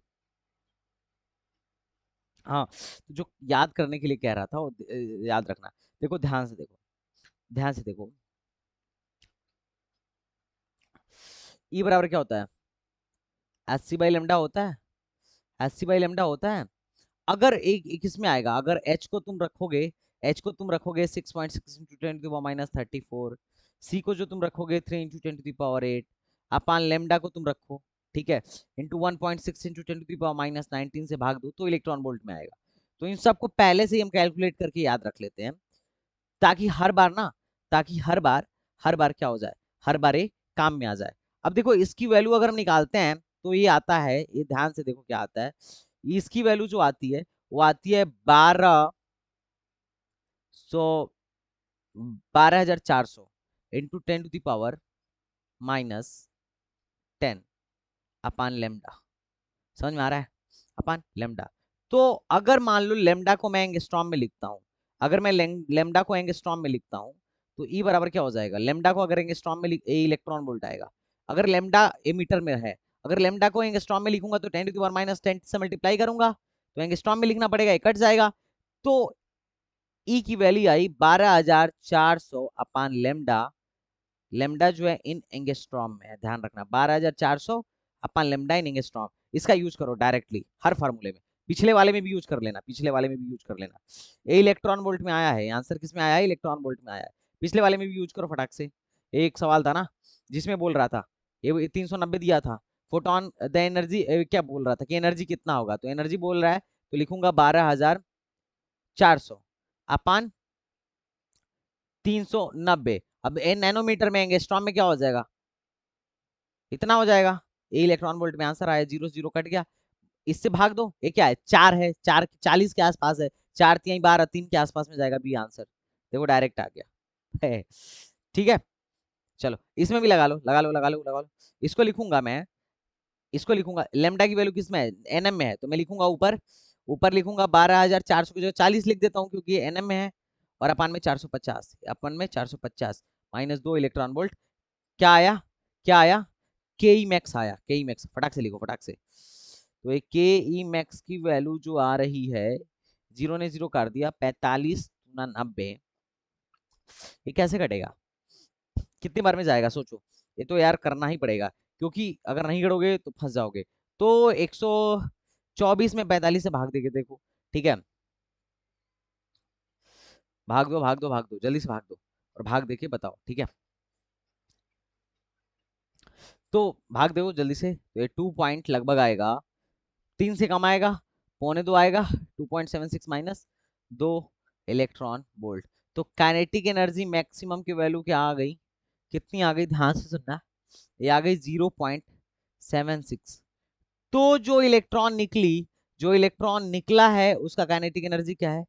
हाँ, तो जो याद करने के लिए कह रहा था वो याद रखना। देखो ध्यान से देखो, ध्यान से देखो, ई बराबर क्या होता है, एच सी बाई लेमडा होता है, एच सी बाई लेमडा होता है। अगर एक इसमें आएगा, अगर एच को तुम रखोगे, एच को तुम रखोगे 6.6 इंटू 10⁻−34, सी को जो तुम रखोगे 3 इंटू 10⁸, अपान लेमडा को तुम रखो, ठीक है, इंटू 1.6 इंटू 10⁻19 से भाग दो तो इलेक्ट्रॉन वोल्ट में आएगा। तो इन सबको पहले से ही हम कैलकुलेट करके याद रख लेते हैं, ताकि हर बार ना, ताकि हर बार क्या हो जाए, हर बार ये काम में आ जाए। अब देखो इसकी वैल्यू अगर हम निकालते हैं तो ये आता है, ये ध्यान से देखो क्या आता है, इसकी वैल्यू जो आती है वो आती है 1200 इंटू 10⁻−10 अपान लेमडा। समझ में आ रहा है, अपान लेमडा। तो अगर मान लो लेमडा को मैं एंगस्ट्रॉम में लिखता हूं, अगर मैं लेमडा को एंगस्ट्रॉम में लिखता हूं तो ई बराबर क्या हो जाएगा, लेमडा को अगर एंगस्ट्रॉम में ए इलेक्ट्रॉन वोल्ट आएगा। अगर लेमडा ए मीटर में है, अगर लेमडा को एंगस्ट्रॉम में लिखूंगा तो 10⁻−10 से मल्टीप्लाई करूंगा, तो एंगस्ट्रॉम में लिखना पड़ेगा, कट जाएगा। तो ई की वैल्यू आई 12400 अपान लेमडा। लेमडा जो है इन एंगस्ट्रॉम में है, ध्यान रखना 12400 अपन लेमडा इन एंगस्ट्रॉम। इसका यूज करो डायरेक्टली हर फार्मूले में, पिछले वाले में भी यूज कर लेना, पिछले वाले में भी यूज कर लेना। ये इलेक्ट्रॉन वोल्ट में आया है, आंसर किस में आया है, इलेक्ट्रॉन वोल्ट में आया है, पिछले वाले में भी यूज करो फटाक से। एक सवाल था ना जिसमें बोल रहा था, ये 390 दिया था, फोटोन द एनर्जी, क्या बोल रहा था कि एनर्जी कितना होगा, तो एनर्जी बोल रहा है तो लिखूंगा 12400 अपान 390। अब नैनोमीटर में एंगस्ट्रॉम में क्या हो जाएगा, इतना हो जाएगा। ए इलेक्ट्रॉन वोल्ट में आंसर आया, जीरो जीरो कट गया, इससे भाग दो, ये क्या है, 4 है, 4 40 के आसपास है, 4 3 12 3 के आसपास में जाएगा बी आंसर। देखो डायरेक्ट आ गया है। ठीक है, चलो इसमें भी लगा लो लगा लो लगा लो लगा लो। इसको लिखूंगा मैं, इसको लिखूंगा लेमडा की वैल्यू किस में है, एनएम में है, तो मैं लिखूंगा ऊपर, ऊपर लिखूंगा 12400 की जगह 40 लिख देता हूँ क्योंकि ये एनएम में है, और अपान में 450, अपन में 450 -2 इलेक्ट्रॉन वोल्ट। क्या आया, क्या आया, के ई मैक्स आया, के ई मैक्स फटाक से लिखो फटाक से। तो एक के ई मैक्स की वैल्यू जो आ रही है, जीरो ने जीरो कर दिया, 45×90, ये कैसे कटेगा, कितनी बार में जाएगा सोचो, ये तो यार करना ही पड़ेगा, क्योंकि अगर नहीं करोगे तो फंस जाओगे। तो 124 में 45 से भाग देंगे, देखो ठीक है, भाग दो भाग दो भाग दो, जल्दी से भाग दो और भाग देके बताओ, ठीक है। तो भाग दो जल्दी से, तो ये 2 पॉइंट लगभग आएगा, 3 से कम आएगा, 1.25 आएगा, 2.76 माइनस 2 इलेक्ट्रॉन वोल्ट। तो काइनेटिक एनर्जी मैक्सिमम की वैल्यू क्या आ गई, कितनी आ गई, ध्यान से सुनना, ये आ गई 0.76। तो जो इलेक्ट्रॉन निकला है उसका काइनेटिक एनर्जी क्या है,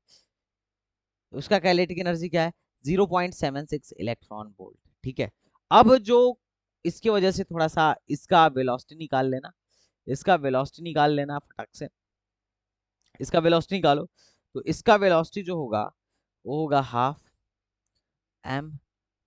उसका काइनेटिक एनर्जी क्या है, 0.76 इलेक्ट्रॉन वोल्ट। ठीक है, अब जो इसकी वजह से थोड़ा सा इसका वेलोसिटी निकाल लेना, इसका वेलोसिटी निकाल लेना फटाक से, इसका वेलोसिटी निकालो। तो इसका वेलोसिटी जो होगा वो होगा हाफ एम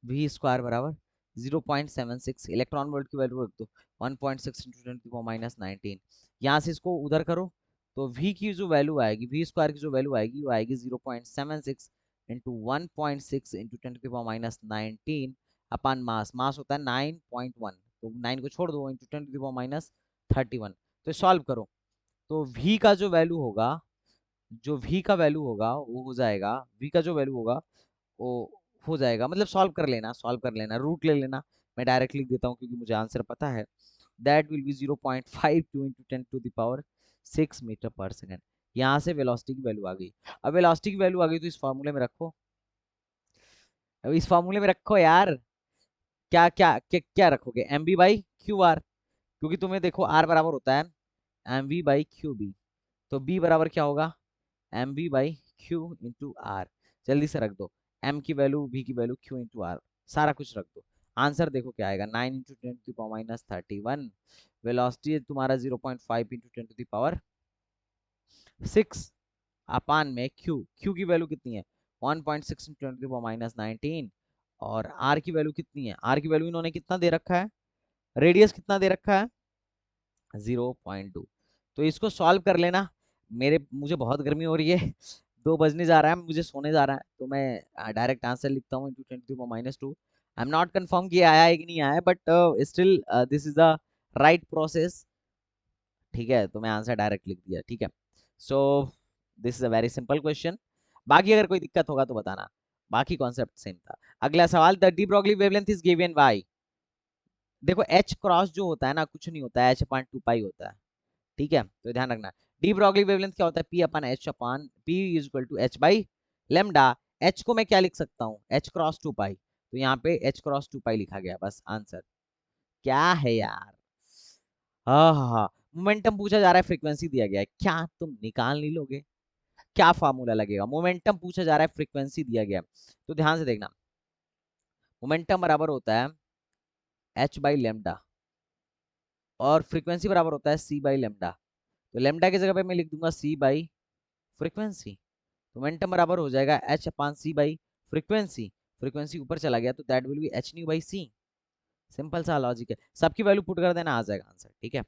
वी स्क्वायर बराबर 0.76, इलेक्ट्रॉन वोल्ट की वैल्यू रख दो 1.6 इंटू 10⁻19। यहाँ से इसको उधर करो तो v की जो वैल्यू आएगी, v स्क्वायर की जो वैल्यू आएगी वो आएगी 0.76 इंटू 1.6 इंटू 10⁻19 अपन मास, मास होता है 9.1, तो 9 को छोड़ दो इंटू 10⁻31। तो सॉल्व करो तो v का जो वैल्यू होगा, जो v का वैल्यू होगा वो हो जाएगा, v का जो वैल्यू होगा वो हो जाएगा, मतलब सॉल्व कर लेना, सॉल्व कर लेना, रूट ले लेना, मैं डायरेक्ट लिख देता हूँ क्योंकि मुझे आंसर पता है। That will be 0.52 into 10⁻6 metre per second. यहाँ से वेलोसिटी की वैल्यू आ गई। अब वेलोसिटी की वैल्यू आ गई तो इस फॉर्मूले में रखो, अब इस फॉर्मूले में रखो यार, क्या क्या क्या, क्या रखोगे, m B by q r, क्योंकि तुम्हें देखो आर बराबर होता है m v by q B, तो बी बराबर क्या होगा, m B by q into r. जल्दी से रख दो एम की वैल्यू, बी की वैल्यू, क्यू इंटू आर, सारा कुछ रख दो। आंसर देखो क्या आएगा, 9 इंटू 10⁻31। वेलोसिटी है तुम्हारा 0.5 इंटू 10⁻6 अपान में क्यू, क्यू की वैल्यू कितनी है 1.6 इंटू 10⁻19, और आर की वैल्यू कितनी है, आर की वैल्यू इन्होंने कितना दे रखा है, रेडियस कितना दे रखा है 0.2। तो इसको सॉल्व कर लेना। मुझे बहुत गर्मी हो रही है, 2 बजने जा रहा है, मुझे सोने जा रहा है, तो मैं डायरेक्ट आंसर लिखता हूँ into 10⁻2। I am not confirm कि आया है कि नहीं आया, but still this is the right process. ठीक है, तो मैं आंसर डायरेक्ट लिख दिया। ठीक है, so this is a very simple question. बाकी अगर कोई दिक्कत होगा तो बताना, बाकी कॉन्सेप्ट सेम था। अगला सवाल, the de Broglie wavelength is given by, देखो एच क्रॉस जो होता है ना कुछ नहीं होता है, एच अपान 2 पाई होता है। ठीक है, तो ध्यान रखना। डी ब्रॉगली वेवलेंथ क्या होता है, p upon h upon p is equal to h by lambda. H को मैं क्या लिख सकता हूँ, एच क्रॉस 2 पाई, तो यहाँ पे एच क्रॉस 2 पाई लिखा गया, बस आंसर क्या है यार। हाँ हाँ हाँ, मोमेंटम पूछा जा रहा है, फ्रीक्वेंसी दिया गया है, क्या तुम निकाल नहीं लोगे, क्या फार्मूला लगेगा, मोमेंटम पूछा जा रहा है, फ्रीक्वेंसी दिया गया है। तो ध्यान से देखना, मोमेंटम बराबर होता है एच बाई लेमडा, और फ्रीक्वेंसी बराबर होता है सी बाई लेमडा। तो लेमडा की जगह पे मैं लिख दूंगा सी बाई फ्रीक्वेंसी, मोमेंटम बराबर हो जाएगा h upon c by frequency, frequency ऊपर चला गया तो that will be h nu by c. Simple सा लॉजिक है, सबकी वैल्यू पुट कर देना, आ जाएगा आंसर। ठीक है,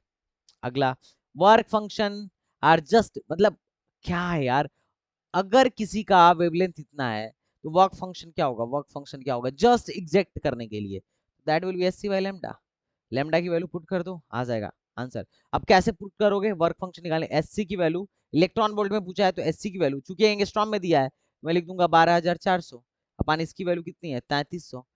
अगला, वर्क फंक्शन आर जस्ट, मतलब क्या है यार, अगर किसी का वेवलेंथ इतना है तो वर्क फंक्शन क्या होगा, वर्क फंक्शन क्या होगा जस्ट एग्जैक्ट करने के लिए, that will be s C by lambda. Lambda की वैल्यू पुट कर दो, आ जाएगा आंसर। अब कैसे पुट करोगे, वर्क फंक्शन निकालने, एससी की वैल्यू, इलेक्ट्रॉन वोल्ट में पूछा है तो एससी की वैल्यू चूंकि एंगस्ट्रॉम में दिया है, मैं लिख दूंगा 12,400 अपन, इसकी वैल्यू कितनी है 3300,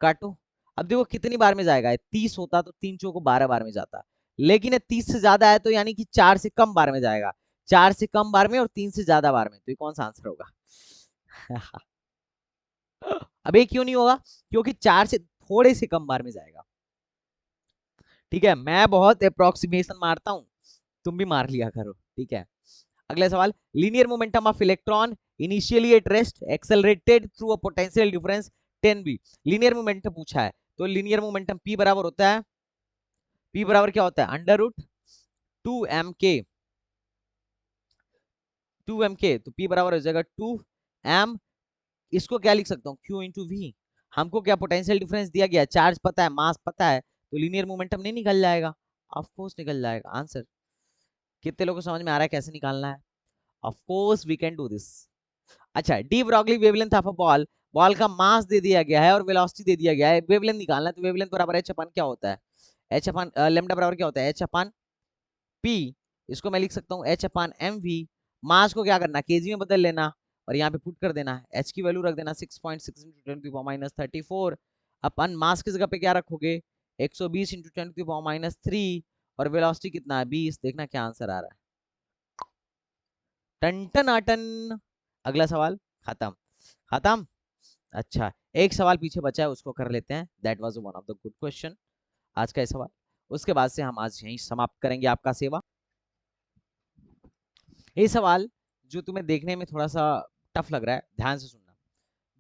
काटो। अब देखो कितनी बार में जाएगा, 30 होता तो 3 चौको 12 बार में जाता, लेकिन ये 30 से ज्यादा है तो यानी कि 4 से कम बार में जाएगा, 4 से कम बार में और 3 से ज्यादा बार में, तो ये कौन सा आंसर होगा। अब ये क्यों नहीं होगा, क्योंकि 4 से थोड़े से कम बार में जाएगा। ठीक है, मैं बहुत अप्रोक्सीमेशन मारता हूं, तुम भी मार लिया करो। ठीक है, अगला सवाल, linear momentum of electron initially at rest accelerated through a potential difference 10 v। Linear momentum पूछा है तो लीनियर मोमेंटम p बराबर होता है, p बराबर क्या होता है under root 2m k, 2m k, तो p बराबर हो जाएगा 2m, इसको क्या लिख सकता हूँ q इंटू वी। हमको क्या पोटेंशियल डिफरेंस दिया गया, चार्ज पता है, मास पता है, तो लीनियर मोमेंटम नहीं निकल जाएगा, ऑफ कोर्स निकल जाएगा आंसर। कितने लोगों को समझ में आ रहा है कैसे निकालना है, of course we can do this. अच्छा, de Broglie wavelength of a ball, ball का मास दे दिया गया है और वेलोसिटी दे दिया गया है, वेवलेंथ निकालना है, तो वेवलेंथ बराबर एच अपान क्या होता है, एच अपान लेमडा बराबर क्या होता है एच अपान पी, इसको मैं लिख सकता हूँ एच अपान एम वी। मास को क्या करना, केजी में बदल लेना और यहाँ पे पुट कर देना, एच की वैल्यू रख देना 6.6 इंटू 10⁻34, अपन मास की जगह पे क्या रखोगे 120 इंटू 10⁻3, और वेलोसिटी कितना है 20, देखना क्या आंसर आ रहा है, टन टन आटन। अगला सवाल, खत्म, खत्म। अच्छा, एक सवाल पीछे बचा है, उसको कर लेते हैं। That was one of the good question आज का ये सवाल। उसके बाद से हम आज यहीं समाप्त करेंगे आपका सेवा। ये सवाल जो तुम्हें देखने में थोड़ा सा टफ लग रहा है, ध्यान से सुनना।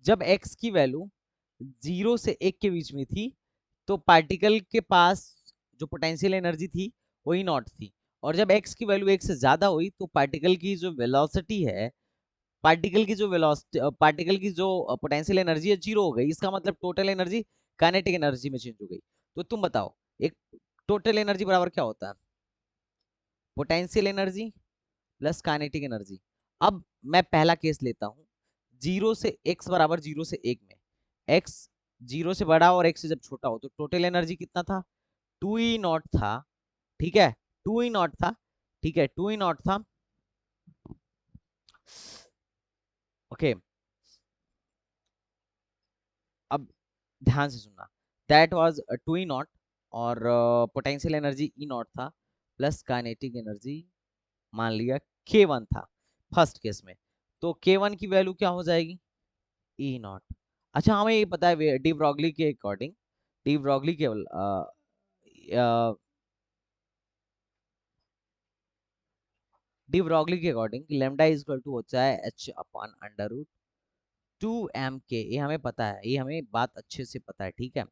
जब x की वैल्यू 0 से 1 के बीच में थी, तो पार्टिकल के पास जो पोटेंशियल एनर्जी थी वही नॉट थी। और जब x की वैल्यू 1 से ज्यादा हुई तो पार्टिकल की जो वेलोसिटी है, पार्टिकल की जो पोटेंशियल एनर्जी है, 0 हो गई। इसका मतलब टोटल एनर्जी काइनेटिक एनर्जी में चेंज हो गई। तो तुम बताओ, एक टोटल एनर्जी बराबर क्या होता है? Potential energy plus kinetic energy. अब मैं पहला केस लेता हूं, 0 से x बराबर 0 से 1 में x 0 से बड़ा और 1 से जब छोटा हो तो टोटल एनर्जी कितना था? 2E0 था। ठीक है, 2E0 था। ठीक है, 2E0 था। ओके, अब ध्यान से सुनना। दैट वाज 2E0 और पोटेंशियल एनर्जी E0 था प्लस काइनेटिक एनर्जी मान लिया K1 था फर्स्ट केस में। तो K1 की वैल्यू क्या हो जाएगी? E0। अच्छा, हमें ये पता है डी ब्रॉगली के अकॉर्डिंग, डी ब्रॉगली के डी ब्रॉगली के according lambda is equal to होता है h upon under root 2m k। ये हमें पता है, ये हमें बात अच्छे से पता है। ठीक है,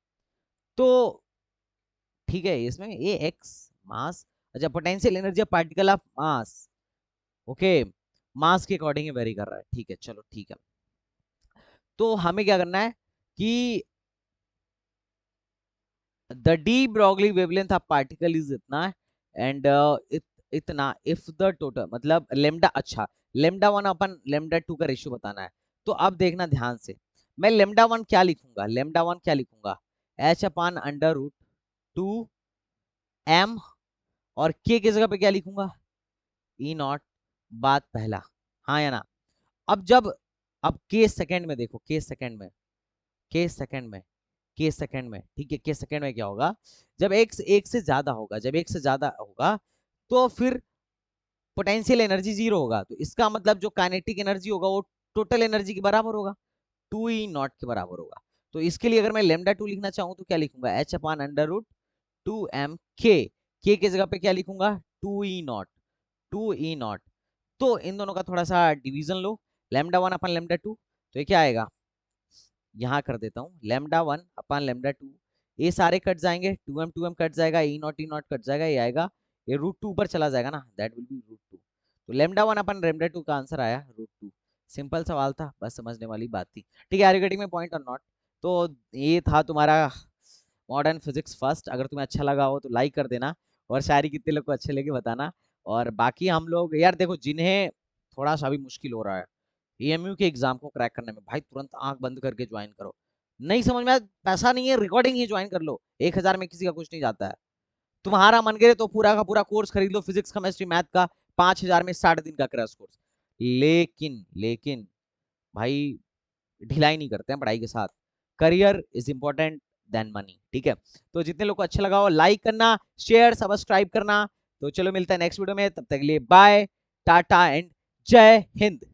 तो ठीक है, इसमें ये x मास, अच्छा potential energy of particle of mass, okay, mass के अकॉर्डिंग वेरी कर रहा है। ठीक है, चलो ठीक है। तो हमें क्या करना है कि the de Broglie wavelength of particle is इतना, एंड इतना इफ द टोटल मतलब लेमडा, अच्छा लेमडा 1 अपन लेमडा 2 का रेशियो बताना है। तो अब देखना ध्यान से, मैं लेमडा 1 क्या लिखूंगा? लेमडा 1 क्या लिखूंगा? h upon under root 2m, और k की जगह पे क्या लिखूंगा? E0। बात पहला, हाँ या ना? अब जब, अब के सेकंड में देखो, के सेकंड में, के सेकंड में, के सेकंड में, ठीक है, के सेकंड में क्या होगा? जब x एक से ज्यादा होगा, जब एक से ज्यादा होगा तो फिर पोटेंशियल एनर्जी 0 होगा। तो इसका मतलब जो काइनेटिक एनर्जी होगा वो टोटल एनर्जी के बराबर होगा, 2E0 के बराबर होगा। तो इसके लिए अगर मैं लेमडा 2 लिखना चाहूं तो क्या लिखूंगा? h upon under root 2m k की जगह पे क्या लिखूंगा? 2E0, 2E0। तो इन दोनों का थोड़ा सा डिवीजन लो, लेमडा 1 अपन लेमडा 2, तो ये क्या आएगा? यहाँ कर देता हूँ, लेमडा 1 अपन लेमडा 2, ये सारे कट जाएंगे, 2m कट जाएगा, E0 कट जाएगा, ये आएगा, ये रूट 2 ऊपर चला जाएगा ना, दैट विल बी रूट 2। तो लेमडा 1 अपन लेमडा 2 का आंसर आया रूट 2। सिंपल सवाल था, बस समझने वाली बात थी। ठीक है, are you getting my point और नॉट? तो ये था तुम्हारा मॉडर्न फिजिक्स फर्स्ट। अगर तुम्हें अच्छा लगा हो तो लाइक कर देना, और शायरी कितने लोग को अच्छे लगे बताना। और बाकी हम लोग यार देखो, जिन्हें थोड़ा सा भी मुश्किल हो रहा है एएमयू के एग्जाम को क्रैक करने में, भाई तुरंत आंख बंद करके ज्वाइन करो। नहीं समझ में आया, पैसा नहीं है, रिकॉर्डिंग ही ज्वाइन कर लो, 1,000 में किसी का कुछ नहीं जाता है। तुम्हारा मन करे तो पूरा का पूरा कोर्स खरीद लो, फिजिक्स केमिस्ट्री मैथ का, 5,000 में 60 दिन का क्रैश कोर्स। लेकिन लेकिन भाई ढिलाई नहीं करते हैं पढ़ाई के साथ। Career is important than money. ठीक है, तो जितने लोग को अच्छा लगा हो लाइक करना, शेयर सब्सक्राइब करना। तो चलो मिलता है नेक्स्ट वीडियो में, तब तक के लिए बाय, टाटा एंड जय हिंद।